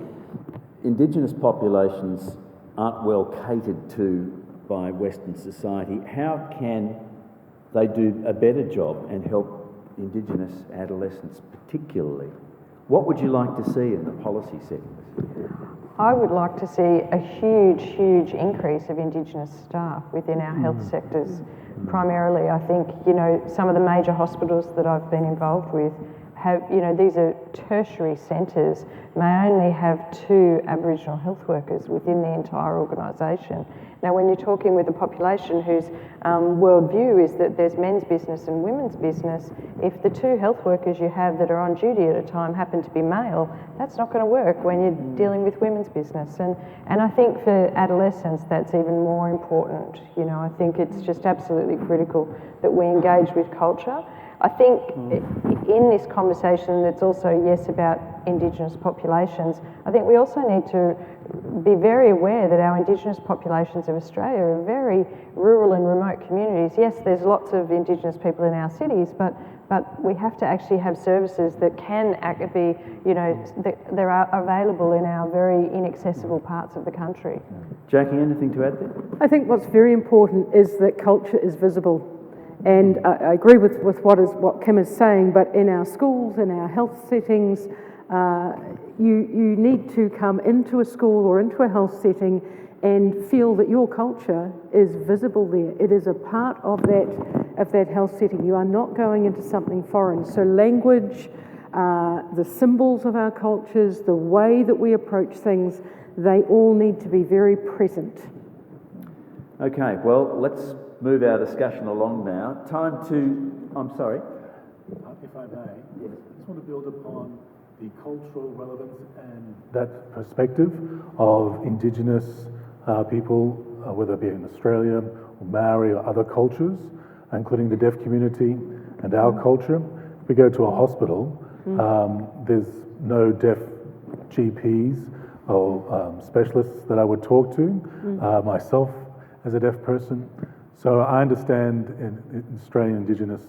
Indigenous populations aren't well catered to by Western society. How can they do a better job and help Indigenous adolescents particularly? What would you like to see in the policy settings? I would like to see a huge increase of Indigenous staff within our health sectors. Primarily, I think, some of the major hospitals that I've been involved with have, these are tertiary centres, may only have 2 Aboriginal health workers within the entire organisation. Now, when you're talking with a population whose worldview is that there's men's business and women's business, if the 2 health workers you have that are on duty at a time happen to be male, that's not going to work when you're dealing with women's business. And I think for adolescents, that's even more important. I think it's just absolutely critical that we engage with culture. I think in this conversation that's also, yes, about Indigenous populations, I think we also need to be very aware that our Indigenous populations of Australia are very rural and remote communities. Yes, there's lots of Indigenous people in our cities, but we have to actually have services that can be, you know, that are available in our very inaccessible parts of the country. Jacquie, anything to add there? I think what's very important is that culture is visible. And I agree with what Kim is saying, but in our schools, in our health settings, you need to come into a school or into a health setting and feel that your culture is visible there. It is a part of that health setting. You are not going into something foreign. So language, the symbols of our cultures, the way that we approach things, they all need to be very present. Okay, well, let's move our discussion along now. Time to, I'm sorry. If I may, I just want to build upon the cultural relevance and that perspective of Indigenous people, whether it be in Australia or Maori or other cultures, including the deaf community and our culture. If we go to a hospital, there's no deaf GPs or specialists that I would talk to, myself as a deaf person. So I understand in Australian Indigenous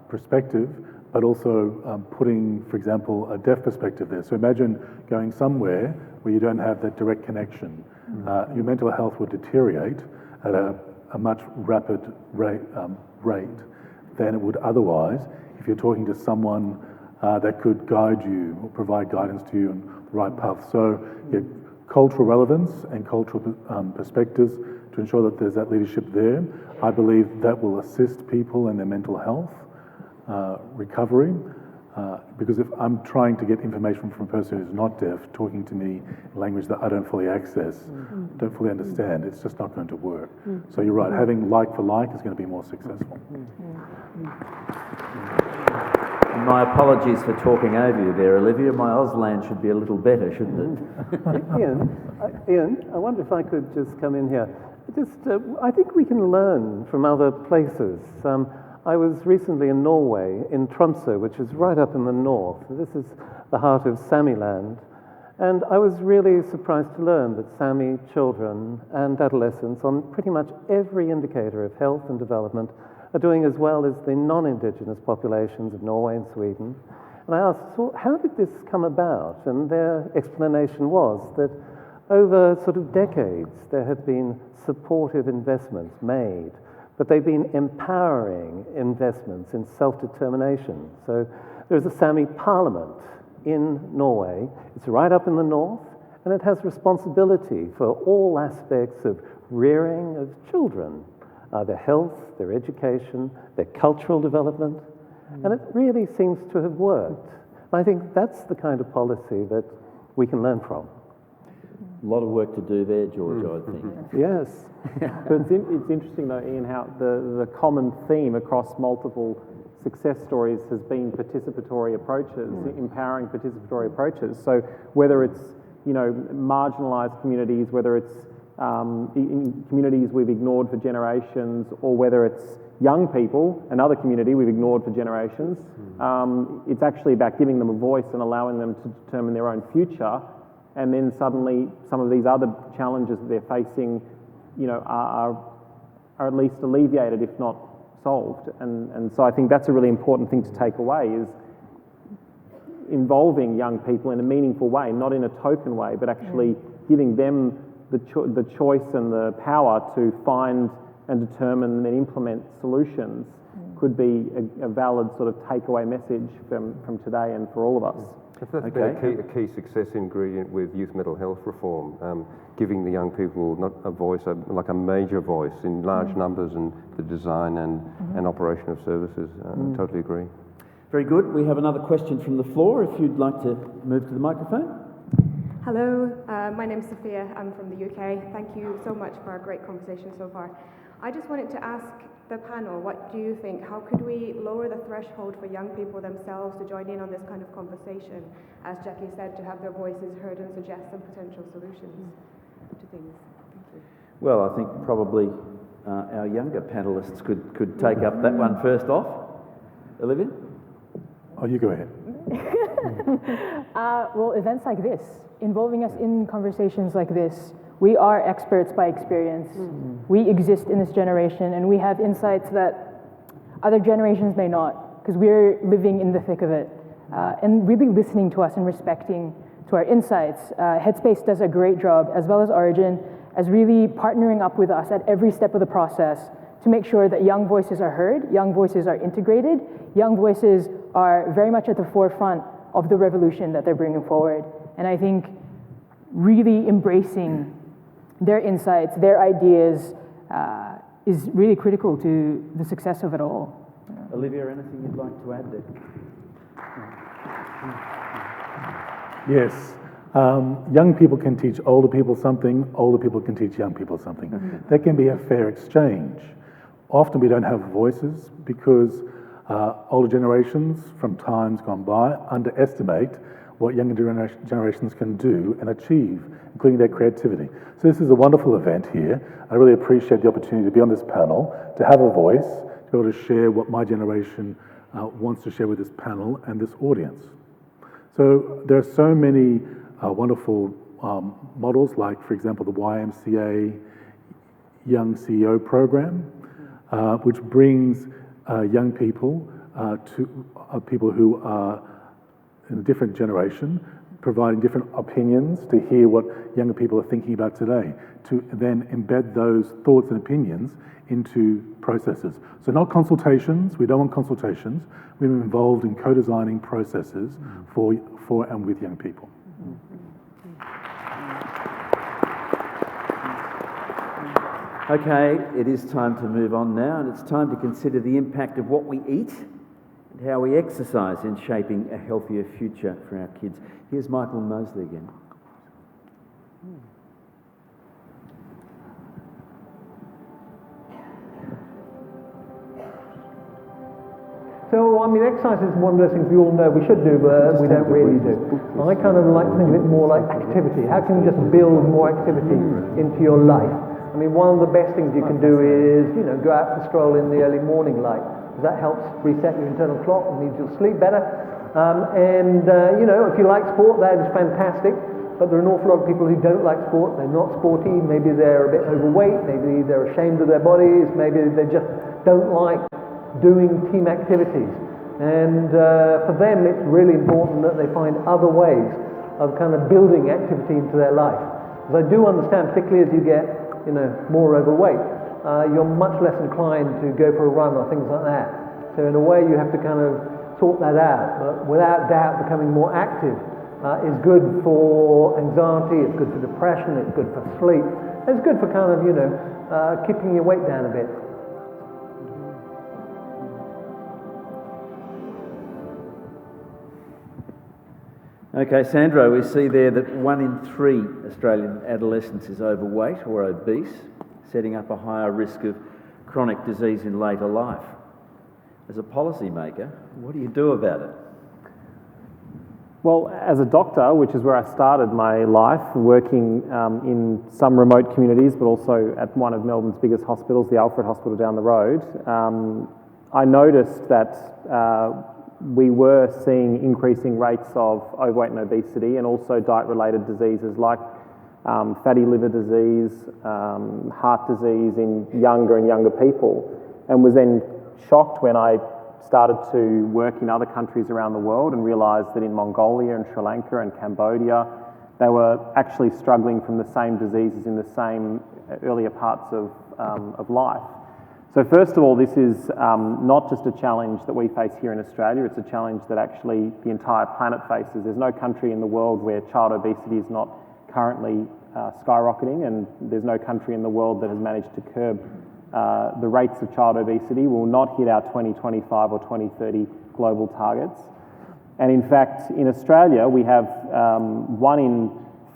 perspective, but also putting, for example, a deaf perspective there. So imagine going somewhere where you don't have that direct connection. Your mental health would deteriorate at a much rapid rate than it would otherwise if you're talking to someone that could guide you or provide guidance to you on the right path. So yeah, cultural relevance and cultural perspectives to ensure that there's that leadership there. I believe that will assist people in their mental health recovery, because if I'm trying to get information from a person who's not deaf, talking to me in language that I don't fully access, don't fully understand, it's just not going to work. So you're right, having like for like is going to be more successful. My apologies for talking over you there, Olivia. My Auslan should be a little better, shouldn't it? Ian, I wonder if I could just come in here. I think we can learn from other places. I was recently in Norway, in Tromsø, which is right up in the north. This is the heart of Sami land. And I was really surprised to learn that Sami children and adolescents, on pretty much every indicator of health and development, are doing as well as the non-Indigenous populations of Norway and Sweden. And I asked, well, how did this come about? And their explanation was that over sort of decades, there have been supportive investments made, but they've been empowering investments in self-determination. So there's a Sami parliament in Norway. It's right up in the north, and it has responsibility for all aspects of rearing of children, their health, their education, their cultural development, and it really seems to have worked. And I think that's the kind of policy that we can learn from. A lot of work to do there, George, I think. Yes. But it's interesting though, Ian, how the common theme across multiple success stories has been participatory approaches, empowering participatory approaches. So whether it's, you know, marginalised communities, whether it's in communities we've ignored for generations, or whether it's young people, another community we've ignored for generations, it's actually about giving them a voice and allowing them to determine their own future. And then suddenly some of these other challenges that they're facing, you know, are at least alleviated, if not solved. And so I think that's a really important thing to take away, is involving young people in a meaningful way, not in a token way, but actually giving them the choice and the power to find and determine and then implement solutions could be a valid sort of takeaway message from today and for all of us. That's been a key success ingredient with youth mental health reform, giving the young people not a voice, like a major voice in large numbers in the design and operation of services. Totally agree. Very good. We have another question from the floor, if you'd like to move to the microphone. Hello, my name's Sophia. I'm from the UK. Thank you so much for a great conversation so far. I just wanted to ask the panel, what do you think? How could we lower the threshold for young people themselves to join in on this kind of conversation? As Jacquie said, to have their voices heard and suggest some potential solutions to things. Thank you. Well, I think probably our younger panellists could take up that one first off. Olivia? Oh, you go ahead. Well, events like this, involving us in conversations like this, we are experts by experience. We exist in this generation and we have insights that other generations may not, because we're living in the thick of it. And really listening to us and respecting to our insights. Headspace does a great job, as well as Orygen, as really partnering up with us at every step of the process to make sure that young voices are heard, young voices are integrated, young voices are very much at the forefront of the revolution that they're bringing forward. And I think really embracing their insights, their ideas, is really critical to the success of it all. Olivia, anything you'd like to add there? Yes. Young people can teach older people something, older people can teach young people something. There can be a fair exchange. Often we don't have voices because older generations from times gone by underestimate what younger generations can do and achieve, including their creativity. So this is a wonderful event here. I really appreciate the opportunity to be on this panel, to have a voice, to be able to share what my generation wants to share with this panel and this audience. So there are so many wonderful models, like, for example, the YMCA Young CEO program, which brings young people to people who are in a different generation, providing different opinions to hear what younger people are thinking about today, to then embed those thoughts and opinions into processes. So not consultations, we don't want consultations, we're involved in co-designing processes for and with young people. Okay, it is time to move on now, and it's time to consider the impact of what we eat and how we exercise in shaping a healthier future for our kids. Here's Michael Mosley again. So, I mean, exercise is one of those things we all know we should do, but we don't really do. I kind of like to think of it more like activity. How can you just build more activity into your life? I mean, one of the best things you can do is, go out for a stroll in the early morning light. That helps reset your internal clock and means you'll sleep better. If you like sport, that is fantastic. But there are an awful lot of people who don't like sport. They're not sporty. Maybe they're a bit overweight. Maybe they're ashamed of their bodies. Maybe they just don't like doing team activities. And for them, it's really important that they find other ways of kind of building activity into their life. Because I do understand, particularly as you get, more overweight, you're much less inclined to go for a run or things like that. So in a way, you have to kind of sort that out. But without doubt, becoming more active is good for anxiety, it's good for depression, it's good for sleep. It's good for kind of, keeping your weight down a bit. Okay, Sandro, we see there that 1 in 3 Australian adolescents is overweight or obese, setting up a higher risk of chronic disease in later life. As a policymaker, what do you do about it? Well, as a doctor, which is where I started my life, working in some remote communities, but also at one of Melbourne's biggest hospitals, the Alfred Hospital down the road, I noticed that we were seeing increasing rates of overweight and obesity, and also diet-related diseases like fatty liver disease, heart disease in younger and younger people, and was then shocked when I started to work in other countries around the world and realised that in Mongolia and Sri Lanka and Cambodia, they were actually struggling from the same diseases in the same earlier parts of life. So first of all, this is not just a challenge that we face here in Australia, it's a challenge that actually the entire planet faces. There's no country in the world where child obesity is not currently skyrocketing, and there's no country in the world that has managed to curb the rates of child obesity. Will not hit our 2025 or 2030 global targets. And in fact, in Australia, we have 1 in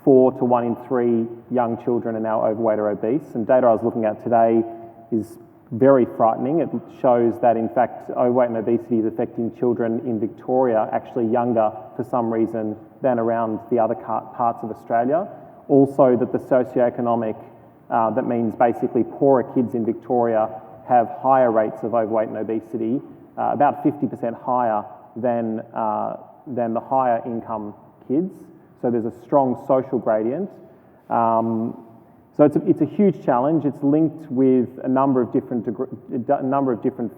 4 to 1 in 3 young children are now overweight or obese, and data I was looking at today is very frightening. It shows that in fact overweight and obesity is affecting children in Victoria actually younger for some reason than around the other parts of Australia. Also that the socioeconomic, that means basically poorer kids in Victoria have higher rates of overweight and obesity, about 50% higher than the higher income kids. So there's a strong social gradient. So it's a huge challenge. It's linked with a number of different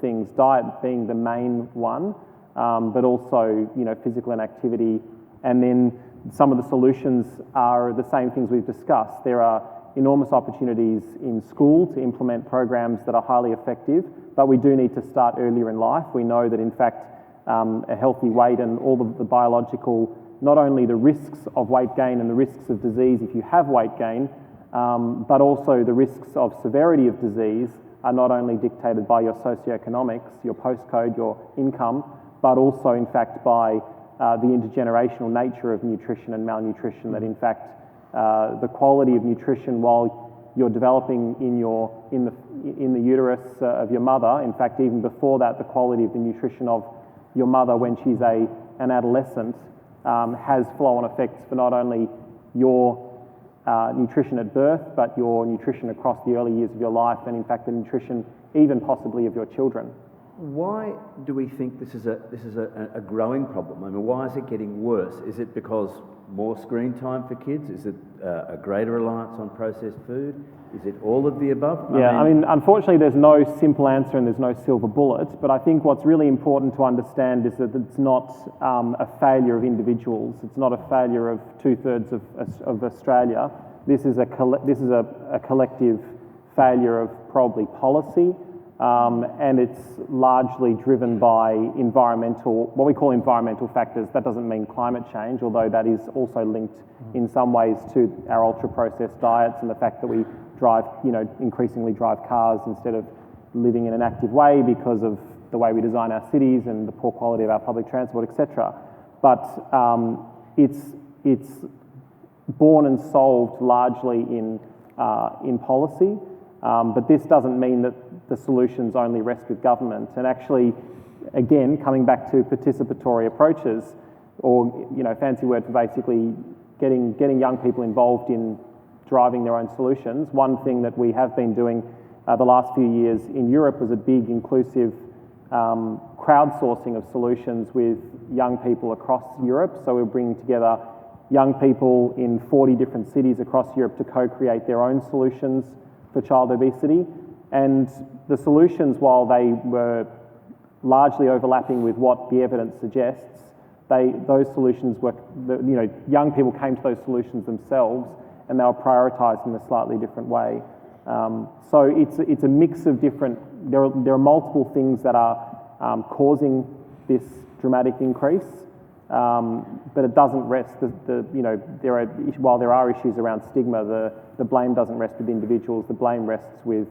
things, diet being the main one, but also physical inactivity. And then some of the solutions are the same things we've discussed. There are enormous opportunities in school to implement programs that are highly effective, but we do need to start earlier in life. We know that in fact a healthy weight and all of the biological, not only the risks of weight gain and the risks of disease if you have weight gain, but also the risks of severity of disease are not only dictated by your socioeconomics, your postcode, your income, but also in fact by the intergenerational nature of nutrition and malnutrition, that in fact the quality of nutrition while you're developing in the uterus of your mother, in fact even before that, the quality of the nutrition of your mother when she's an adolescent has flow-on effects for not only your nutrition at birth, but your nutrition across the early years of your life, and in fact the nutrition even possibly of your children. Why do we think this is a growing problem? I mean, why is it getting worse? Is it because more screen time for kids? Is it a greater reliance on processed food? Is it all of the above? I mean, unfortunately there's no simple answer and there's no silver bullet, but I think what's really important to understand is that it's not a failure of individuals. It's not a failure of 2/3 of Australia. This is a collective failure of probably policy, and it's largely driven by what we call environmental factors. That doesn't mean climate change, although that is also linked in some ways to our ultra-processed diets and the fact that we increasingly drive cars instead of living in an active way because of the way we design our cities and the poor quality of our public transport, etc. But it's born and solved largely in policy. But this doesn't mean that the solutions only rest with government. And actually, again, coming back to participatory approaches, or fancy word for basically getting young people involved in driving their own solutions. One thing that we have been doing the last few years in Europe was a big inclusive crowdsourcing of solutions with young people across Europe. So we're bringing together young people in 40 different cities across Europe to co-create their own solutions for child obesity. And the solutions, while they were largely overlapping with what the evidence suggests, those solutions were, young people came to those solutions themselves and they were prioritised in a slightly different way. So it's a mix of different, there are multiple things that are causing this dramatic increase, but it doesn't rest, while there are issues around stigma, the blame doesn't rest with individuals, the blame rests with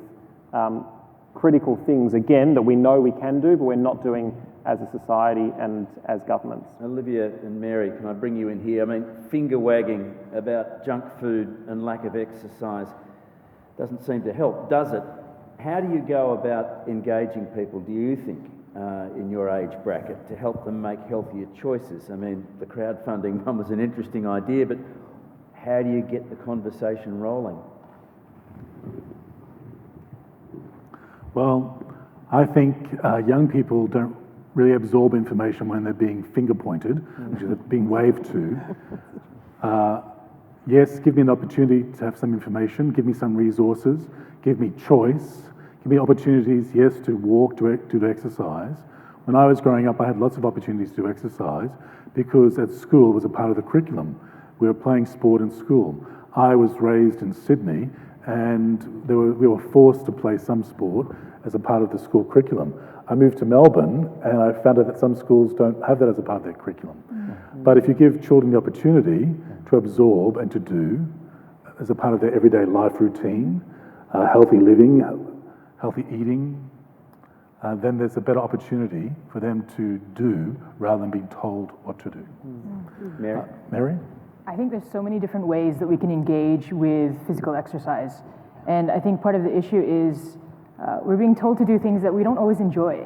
critical things, again, that we know we can do, but we're not doing as a society and as governments. Olivia and Mary, can I bring you in here? I mean, finger wagging about junk food and lack of exercise doesn't seem to help, does it? How do you go about engaging people, do you think, in your age bracket to help them make healthier choices? I mean, the crowdfunding one was an interesting idea, but how do you get the conversation rolling? Well, I think young people don't really absorb information when they're being finger pointed, which is being waved to. Yes, give me an opportunity to have some information, give me some resources, give me choice, give me opportunities, yes, to walk, to exercise. When I was growing up, I had lots of opportunities to exercise because at school it was a part of the curriculum. We were playing sport in school. I was raised in Sydney and we were forced to play some sport as a part of the school curriculum. I moved to Melbourne and I found out that some schools don't have that as a part of their curriculum. Mm-hmm. But if you give children the opportunity to absorb and to do as a part of their everyday life routine, healthy living, healthy eating, then there's a better opportunity for them to do rather than being told what to do. Mm-hmm. Mary? I think there's so many different ways that we can engage with physical exercise. And I think part of the issue is we're being told to do things that we don't always enjoy.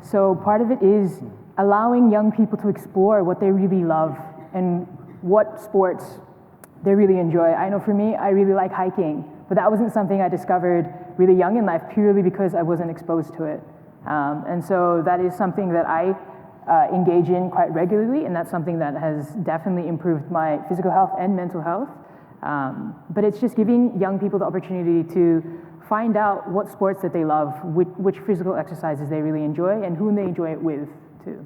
So part of it is allowing young people to explore what they really love and what sports they really enjoy. I know for me, I really like hiking, but that wasn't something I discovered really young in life purely because I wasn't exposed to it. And so that is something that I engage in quite regularly, and that's something that has definitely improved my physical health and mental health. But it's just giving young people the opportunity to find out what sports that they love, which physical exercises they really enjoy, and whom they enjoy it with too.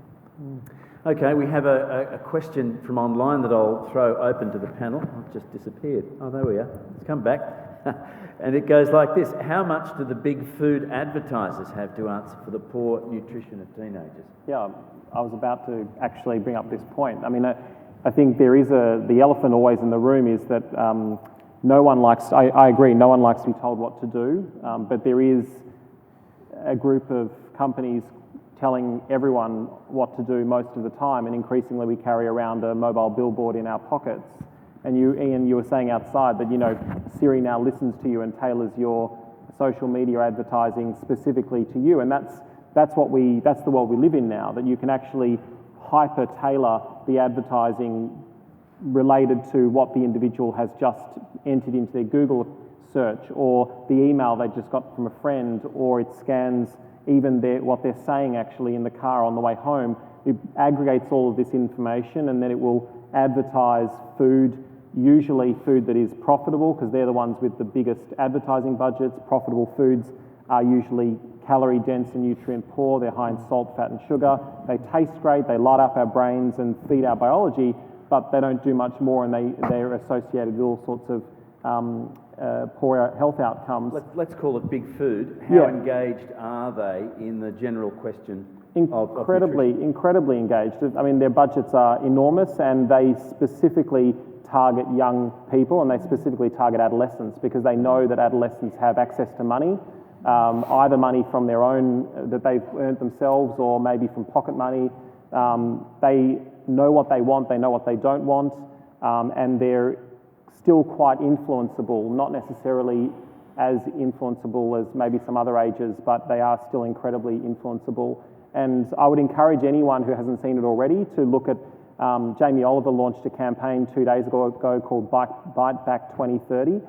Okay, we have a question from online that I'll throw open to the panel. I've just disappeared. Oh, there we are. It's come back. And it goes like this. How much do the big food advertisers have to answer for the poor nutrition of teenagers? Yeah, I was about to actually bring up this point. I mean, I think there is the elephant always in the room is that no one likes, I agree, no one likes to be told what to do, but there is a group of companies telling everyone what to do most of the time, and increasingly we carry around a mobile billboard in our pockets. And you, Ian, you were saying outside that, you know, Siri now listens to you and tailors your social media advertising specifically to you, and that's the world we live in now, that you can actually hyper tailor the advertising related to what the individual has just entered into their Google search, or the email they just got from a friend, or it scans even what they're saying actually in the car on the way home. It aggregates all of this information, and then it will advertise food, usually food that is profitable, because they're the ones with the biggest advertising budgets. Profitable foods are usually calorie dense and nutrient poor. They're high in salt, fat and sugar. They taste great, they light up our brains and feed our biology, but they don't do much more, and they're associated with all sorts of poor health outcomes. Let's call it big food. How engaged are they in the general question of nutrition? Incredibly engaged. I mean, their budgets are enormous, and they specifically target young people, and they specifically target adolescents, because they know that adolescents have access to money, either money from their own that they've earned themselves, or maybe from pocket money. They know what they want, they know what they don't want, and they're still quite influenceable, not necessarily as influenceable as maybe some other ages, but they are still incredibly influenceable. And I would encourage anyone who hasn't seen it already to look at, Jamie Oliver launched a campaign 2 days ago called Bite Back 2030,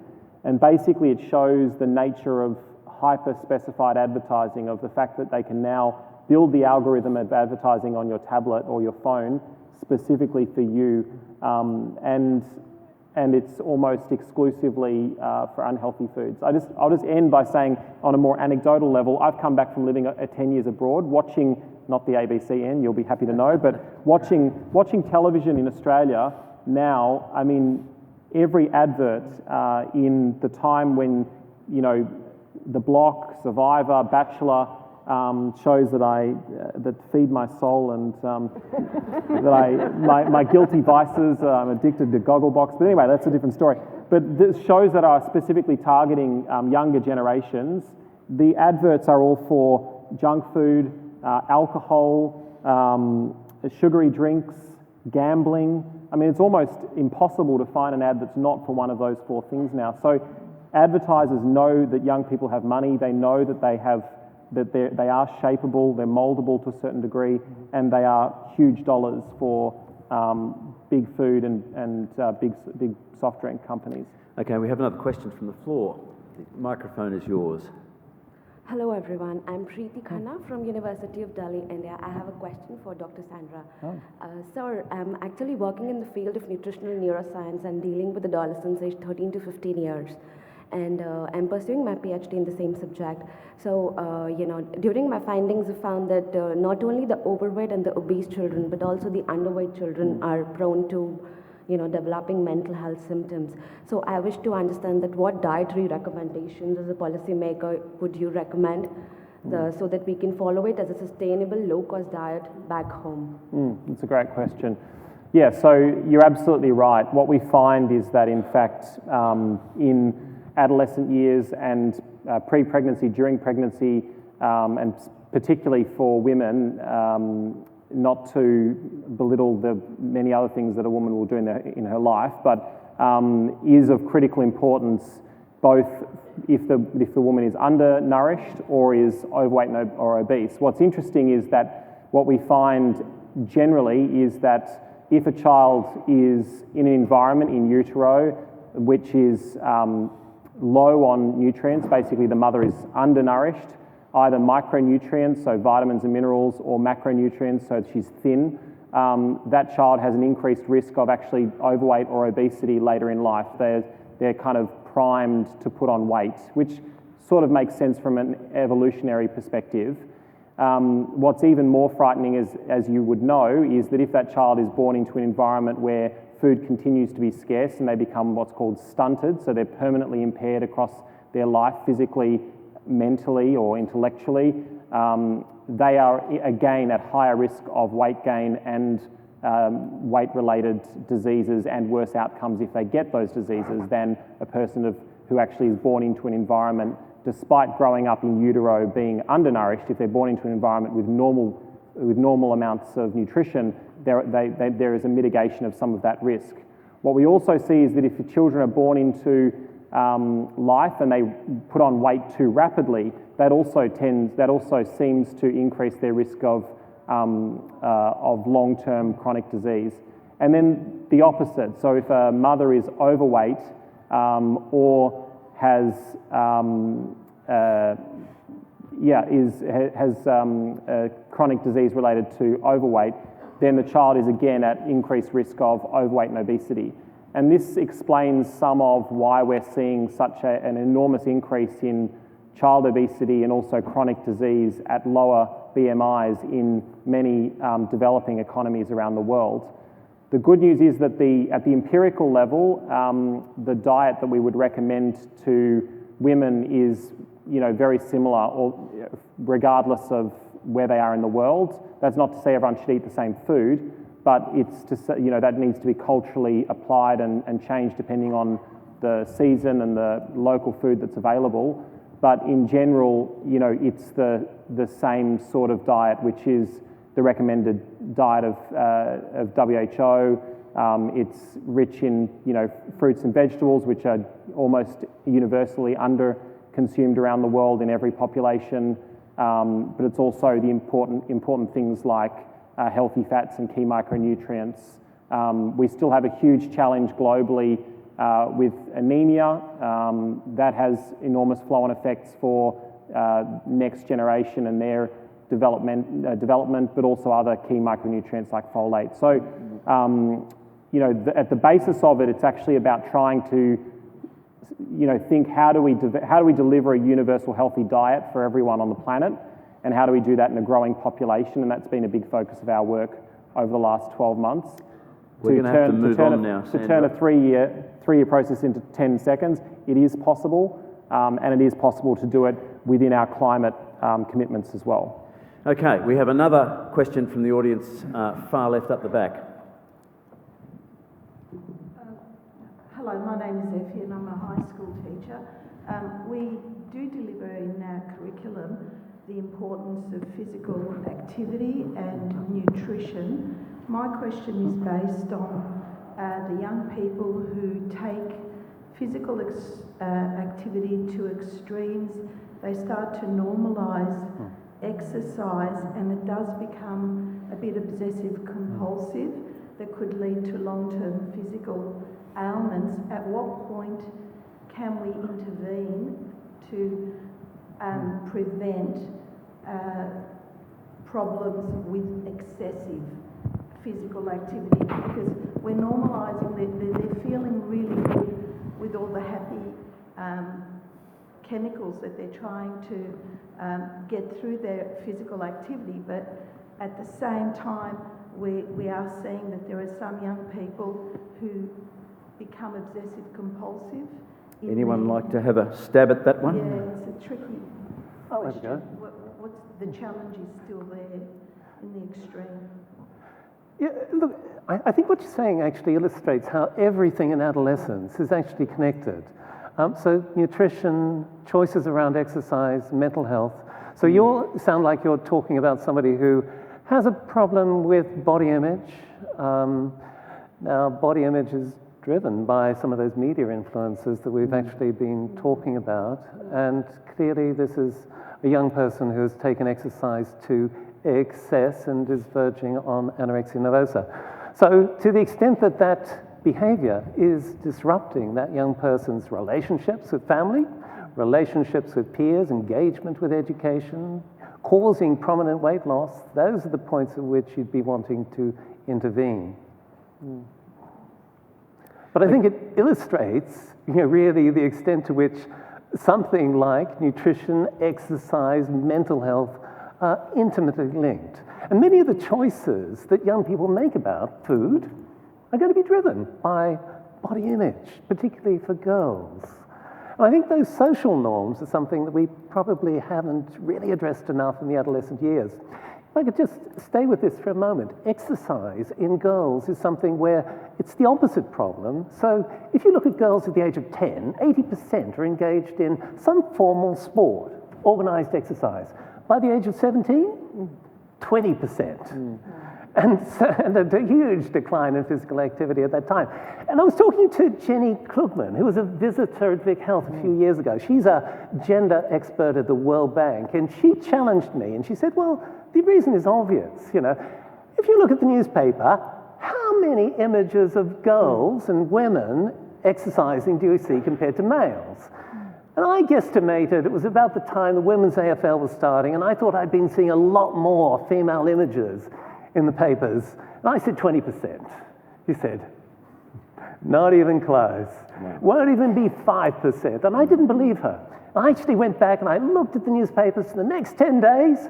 and basically it shows the nature of hyper-specified advertising, of the fact that they can now build the algorithm of advertising on your tablet or your phone specifically for you, and it's almost exclusively for unhealthy foods. I'll just end by saying, on a more anecdotal level, I've come back from living 10 years abroad, watching, not the ABCN, you'll be happy to know, but watching television in Australia now. I mean, every advert in the time when, you know, The Block, Survivor, Bachelor, shows that feed my soul, and that my guilty vices. I'm addicted to Gogglebox, but anyway, that's a different story. But the shows that are specifically targeting younger generations, the adverts are all for junk food, alcohol, sugary drinks, gambling. I mean, it's almost impossible to find an ad that's not for one of those four things now. So advertisers know that young people have money. They know that they are shapeable, they're moldable to a certain degree, and they are huge dollars for big food and big soft drink companies. Okay, we have another question from the floor. The microphone is yours. Hello everyone, I'm Preeti Khanna from University of Delhi, India. I have a question for Dr. Sandra. Sir, I'm actually working in the field of nutritional neuroscience and dealing with adolescents aged 13 to 15 years. And I'm pursuing my PhD in the same subject. So, during my findings, I found that not only the overweight and the obese children, but also the underweight children are prone to, developing mental health symptoms. So I wish to understand that what dietary recommendations as a policymaker would you recommend so that we can follow it as a sustainable, low-cost diet back home? That's a great question. Yeah, so you're absolutely right. What we find is that, in fact, in adolescent years and pre-pregnancy, during pregnancy, and particularly for women, not to belittle the many other things that a woman will do in her life, but is of critical importance, both if the woman is undernourished or is overweight or obese. What's interesting is that what we find generally is that if a child is in an environment in utero which is low on nutrients, basically the mother is undernourished, either micronutrients, so vitamins and minerals, or macronutrients, so she's thin, that child has an increased risk of actually overweight or obesity later in life. They're kind of primed to put on weight, which sort of makes sense from an evolutionary perspective. What's even more frightening is, as you would know, is that if that child is born into an environment where food continues to be scarce and they become what's called stunted, so they're permanently impaired across their life, physically, mentally or intellectually, they are again at higher risk of weight gain and weight-related diseases and worse outcomes if they get those diseases than a person who actually is born into an environment, despite growing up in utero being undernourished. If they're born into an environment with normal amounts of nutrition, there is a mitigation of some of that risk. What we also see is that if the children are born into life and they put on weight too rapidly, that also seems to increase their risk of long-term chronic disease. And then the opposite. So if a mother is overweight or has chronic disease related to overweight, then the child is again at increased risk of overweight and obesity. And this explains some of why we're seeing such an enormous increase in child obesity and also chronic disease at lower BMIs in many developing economies around the world. The good news is that at the empirical level, the diet that we would recommend to women is very similar, or regardless of where they are in the world. That's not to say everyone should eat the same food, but it's to say, that needs to be culturally applied and changed depending on the season and the local food that's available. But in general, it's the same sort of diet, which is the recommended diet of WHO. It's rich in fruits and vegetables, which are almost universally under-consumed around the world in every population. But it's also the important things like healthy fats and key micronutrients. We still have a huge challenge globally with anemia. That has enormous flow-on effects for next generation and their development, but also other key micronutrients like folate. So, at the basis of it, it's actually about trying to, think how do we deliver a universal healthy diet for everyone on the planet, and how do we do that in a growing population? And that's been a big focus of our work over the last 12 months. We're going to have to move on now, To turn a three-year process into 10 seconds, it is possible, and it is possible to do it within our climate commitments as well. Okay, we have another question from the audience, far left up the back. Hello, my name is Effie and I'm a high school teacher. We do deliver in our curriculum the importance of physical activity and nutrition. My question is based on the young people who take physical activity to extremes. They start to normalise exercise and it does become a bit obsessive compulsive that could lead to long-term physical ailments. At what point can we intervene to prevent problems with excessive physical activity? Because we're normalising, they're feeling really good with all the happy chemicals that they're trying to get through their physical activity, but at the same time we are seeing that there are some young people who become obsessive compulsive. Anyone like to have a stab at that one? Yeah, it's a tricky question. What's the challenge is still there in the extreme? Yeah, look, I think what you're saying actually illustrates how everything in adolescence is actually connected. So nutrition, choices around exercise, mental health. So you sound like you're talking about somebody who has a problem with body image. Now, body image is driven by some of those media influences that we've actually been talking about. And clearly this is a young person who has taken exercise to excess and is verging on anorexia nervosa. So to the extent that that behavior is disrupting that young person's relationships with family, relationships with peers, engagement with education, causing prominent weight loss. Those are the points at which you'd be wanting to intervene. But I think it illustrates, really the extent to which something like nutrition, exercise, mental health are intimately linked. And many of the choices that young people make about food are going to be driven by body image, particularly for girls. And I think those social norms are something that we probably haven't really addressed enough in the adolescent years. If I could just stay with this for a moment. Exercise in girls is something where it's the opposite problem. So if you look at girls at the age of 10, 80% are engaged in some formal sport, organised exercise. By the age of 17, 20%. And a huge decline in physical activity at that time. And I was talking to Jenny Klugman, who was a visitor at VicHealth a few years ago. She's a gender expert at the World Bank, and she challenged me, and she said, well, the reason is obvious, If you look at the newspaper, how many images of girls and women exercising do you see compared to males? And I guesstimated it was about the time the women's AFL was starting, and I thought I'd been seeing a lot more female images in the papers. And I said 20%. He said, not even close. No. Won't even be 5%. And I didn't believe her. I actually went back and I looked at the newspapers for the next 10 days,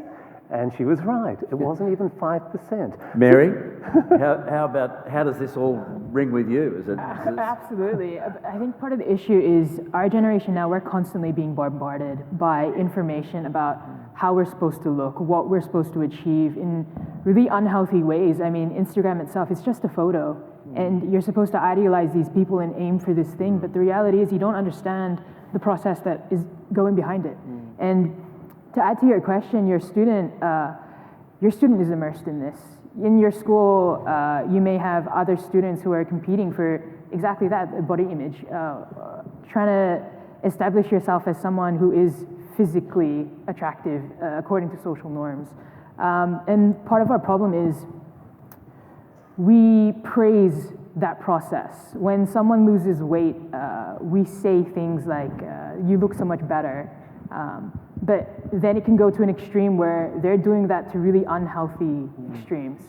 and she was right. It wasn't even 5%. Mary, how does this all ring with you? Is it? Absolutely. I think part of the issue is our generation now, we're constantly being bombarded by information about how we're supposed to look, what we're supposed to achieve in really unhealthy ways. I mean, Instagram itself is just a photo, and you're supposed to idealize these people and aim for this thing, but the reality is you don't understand the process that is going behind it. And to add to your question, your student is immersed in this. In your school, you may have other students who are competing for exactly that, body image, trying to establish yourself as someone who is physically attractive according to social norms. And part of our problem is we praise that process. When someone loses weight, we say things like, you look so much better. But then it can go to an extreme where they're doing that to really unhealthy extremes.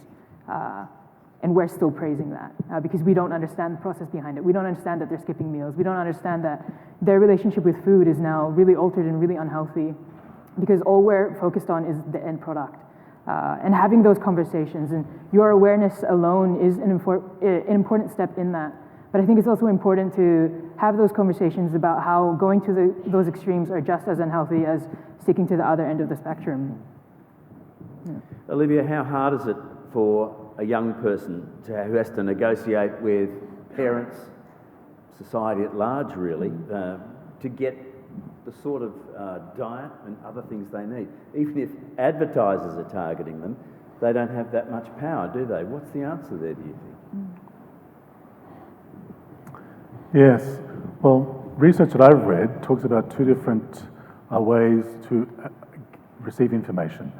And we're still praising that because we don't understand the process behind it. We don't understand that they're skipping meals. We don't understand that their relationship with food is now really altered and really unhealthy because all we're focused on is the end product. And having those conversations, and your awareness alone is an important step in that. But I think it's also important to have those conversations about how going to those extremes are just as unhealthy as sticking to the other end of the spectrum. Yeah. Olivia, how hard is it for a young person who has to negotiate with parents, society at large really, to get the sort of diet and other things they need? Even if advertisers are targeting them, they don't have that much power, do they? What's the answer there, do you think? Yes. Well, research that I've read talks about two different ways to receive information,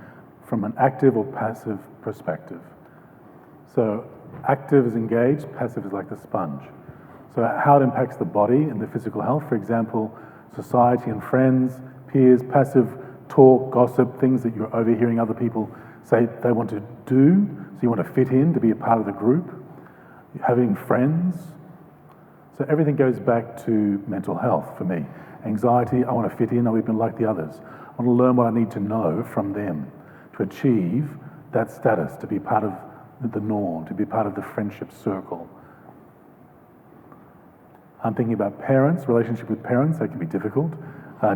from an active or passive perspective. So active is engaged, passive is like the sponge. So how it impacts the body and the physical health, for example, society and friends, peers, passive talk, gossip, things that you're overhearing other people say they want to do, so you want to fit in, to be a part of the group, having friends. So everything goes back to mental health for me. Anxiety, I want to fit in, I want to be like the others. I want to learn what I need to know from them to achieve that status, to be part of the norm, to be part of the friendship circle. I'm thinking about parents, relationship with parents, that can be difficult.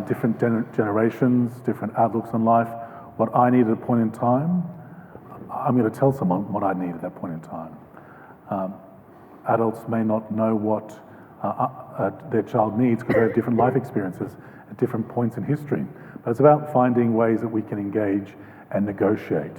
Different generations, different outlooks on life. What I need at a point in time, I'm going to tell someone what I need at that point in time. Adults may not know what their child needs because they have different life experiences at different points in history. But it's about finding ways that we can engage and negotiate.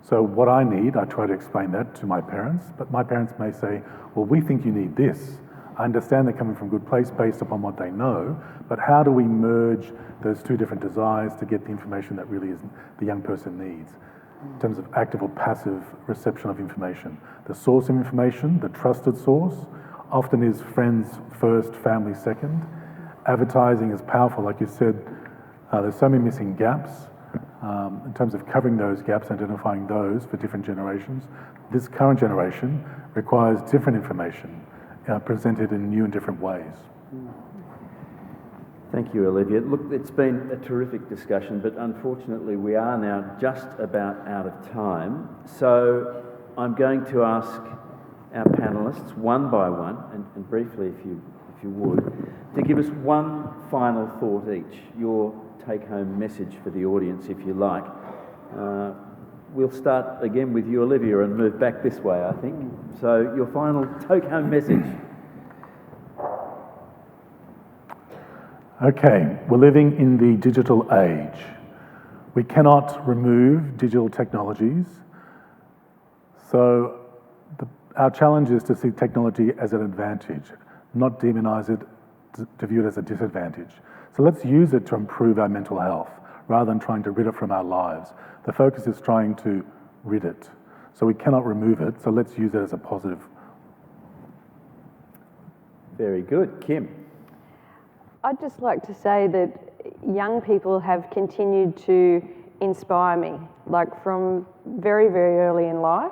So what I need, I try to explain that to my parents, but my parents may say, well, we think you need this. I understand they're coming from a good place based upon what they know, but how do we merge those two different desires to get the information that really the young person needs? In terms of active or passive reception of information. The source of information, the trusted source, often is friends first, family second. advertising is powerful. Like you said, there's so many missing gaps. In terms of covering those gaps, identifying those for different generations, this current generation requires different information presented in new and different ways. Thank you, Olivia. Look, it's been a terrific discussion, but unfortunately we are now just about out of time. So I'm going to ask our panellists one by one, and briefly if you would, to give us one final thought each, your take-home message for the audience, if you like. We'll start again with you, Olivia, and move back this way, I think. So your final take-home message. Okay, we're living in the digital age. We cannot remove digital technologies. So our challenge is to see technology as an advantage, not demonise it, to view it as a disadvantage. So let's use it to improve our mental health rather than trying to rid it from our lives. The focus is trying to rid it. So we cannot remove it, so let's use it as a positive. Very good. Kim? I'd just like to say that young people have continued to inspire me, like from very, very early in life.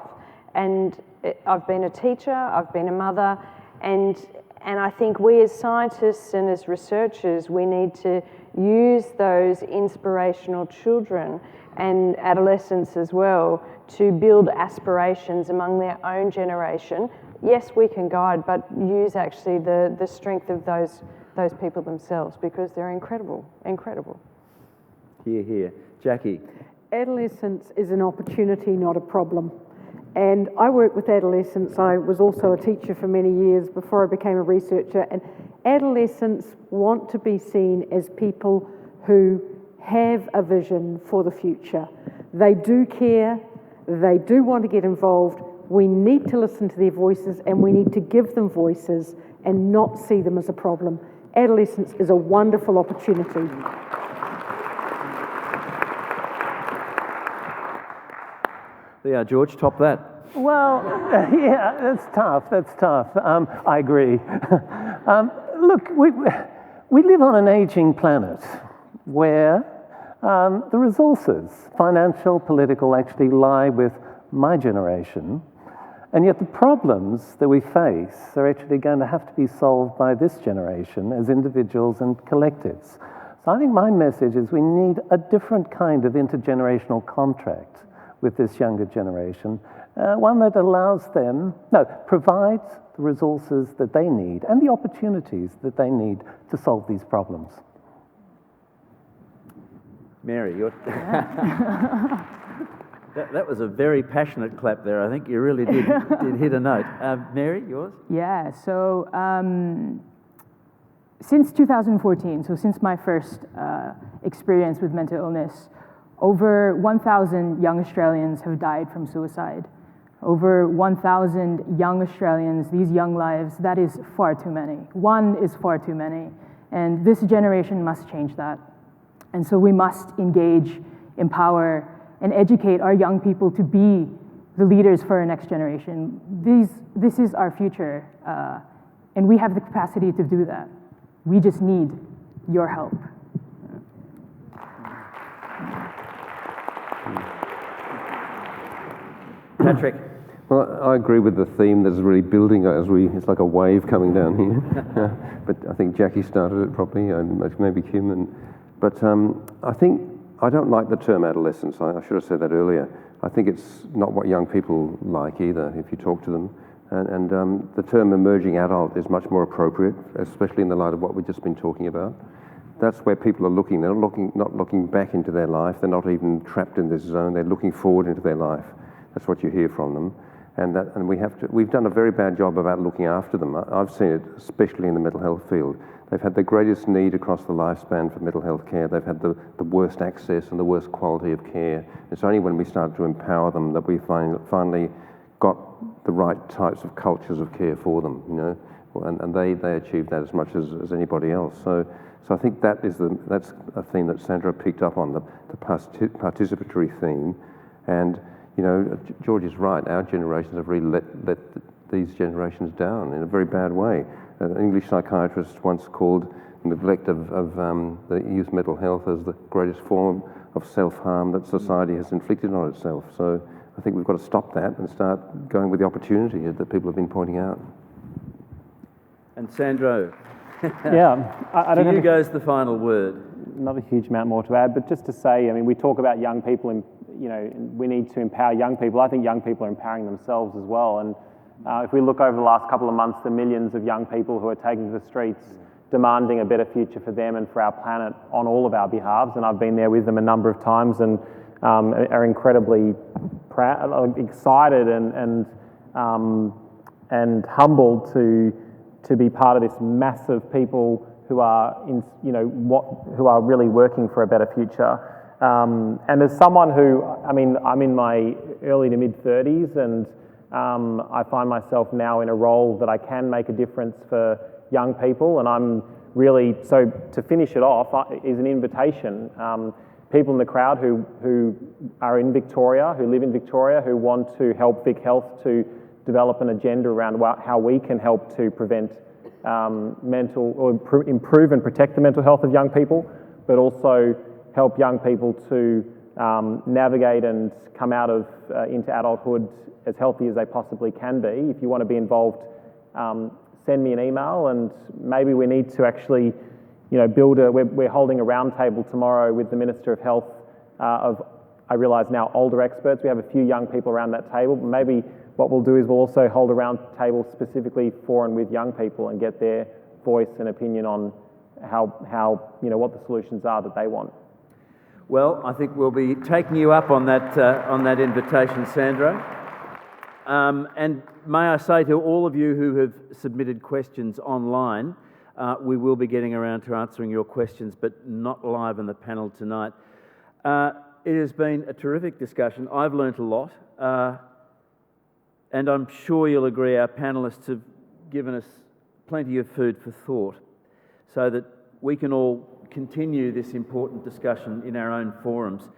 And I've been a teacher, I've been a mother, and I think we as scientists and as researchers, we need to use those inspirational children and adolescents as well to build aspirations among their own generation. Yes, we can guide, but use actually the strength of those people themselves, because they're incredible. Hear, hear. Jacquie? Adolescence is an opportunity, not a problem. And I work with adolescents. I was also a teacher for many years before I became a researcher. And adolescents want to be seen as people who have a vision for the future. They do care. They do want to get involved. We need to listen to their voices, and we need to give them voices and not see them as a problem. Adolescence is a wonderful opportunity. There, George, top that. Well, yeah, that's tough. I agree. Look, we live on an aging planet where the resources, financial, political, actually lie with my generation, and yet the problems that we face are actually going to have to be solved by this generation as individuals and collectives. So I think my message is we need a different kind of intergenerational contract with this younger generation, one that provides the resources that they need and the opportunities that they need to solve these problems. Mary, you're... that was a very passionate clap there. I think you really did hit a note. Mary, yours? Yeah, so since 2014, so since my first experience with mental illness, over 1,000 young Australians have died from suicide. Over 1,000 young Australians, these young lives, that is far too many. One is far too many. And this generation must change that. And so we must engage, empower, and educate our young people to be the leaders for our next generation. This is our future, and we have the capacity to do that. We just need your help. Patrick? Well, I agree with the theme that's really building it's like a wave coming down here. But I think Jacquie started it properly, and maybe Kim. But I don't like the term adolescence. I should have said that earlier. I think it's not what young people like either, if you talk to them. And the term emerging adult is much more appropriate, especially in the light of what we've just been talking about. That's where people are looking. They're not looking back into their life. They're not even trapped in this zone. They're looking forward into their life. That's what you hear from them. And we've done a very bad job about looking after them. I've seen it, especially in the mental health field. They've had the greatest need across the lifespan for mental health care. They've had the worst access and the worst quality of care. It's only when we start to empower them that we finally got the right types of cultures of care for them, you know, and they achieve that as much as anybody else. So I think that's a theme that Sandro picked up on, the participatory theme. And you know, George is right. Our generations have really let these generations down in a very bad way. An English psychiatrist once called neglect of the youth mental health as the greatest form of self-harm that society has inflicted on itself. So I think we've got to stop that and start going with the opportunity that people have been pointing out. And Sandro, yeah, I don't to you know. goes the final word. Not a huge amount more to add, but just to say, I mean, we talk about young people, and we need to empower young people. I think young people are empowering themselves as well. And if we look over the last couple of months, the millions of young people who are taking to the streets, demanding a better future for them and for our planet on all of our behalves, and I've been there with them a number of times, and are incredibly proud, excited, and humbled to be part of this mass of people who are who are really working for a better future. And as someone who, I mean, I'm in my early to mid 30s, and I find myself now in a role that I can make a difference for young people, and I'm really, so to finish it off is an invitation. People in the crowd who are in Victoria, who live in Victoria, who want to help VicHealth to develop an agenda around how we can help to prevent mental, or improve and protect the mental health of young people, but also help young people to navigate and come out of into adulthood as healthy as they possibly can be. If you want to be involved, send me an email, and maybe we need to actually, we're holding a roundtable tomorrow with the Minister of Health I realise now, older experts. We have a few young people around that table. Maybe what we'll do is we'll also hold a round table specifically for and with young people and get their voice and opinion on how what the solutions are that they want. Well, I think we'll be taking you up on that invitation, Sandro. And may I say to all of you who have submitted questions online, we will be getting around to answering your questions, but not live on the panel tonight. It has been a terrific discussion. I've learnt a lot, and I'm sure you'll agree our panellists have given us plenty of food for thought so that we can all continue this important discussion in our own forums.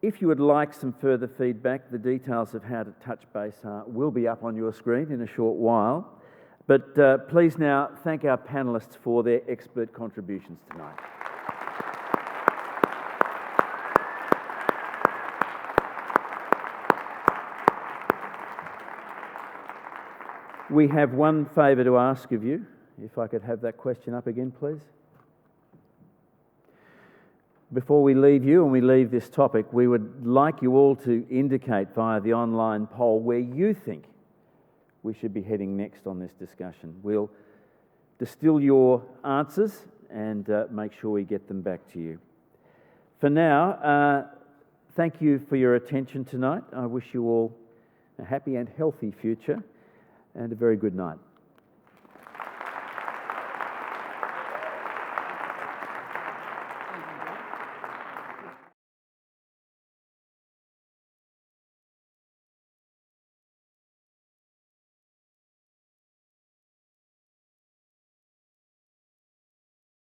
If you would like some further feedback, the details of how to touch base will be up on your screen in a short while. But please now thank our panellists for their expert contributions tonight. We have one favour to ask of you. If I could have that question up again, please. Before we leave you and we leave this topic, we would like you all to indicate via the online poll where you think we should be heading next on this discussion. We'll distill your answers and make sure we get them back to you. For now, thank you for your attention tonight. I wish you all a happy and healthy future and a very good night.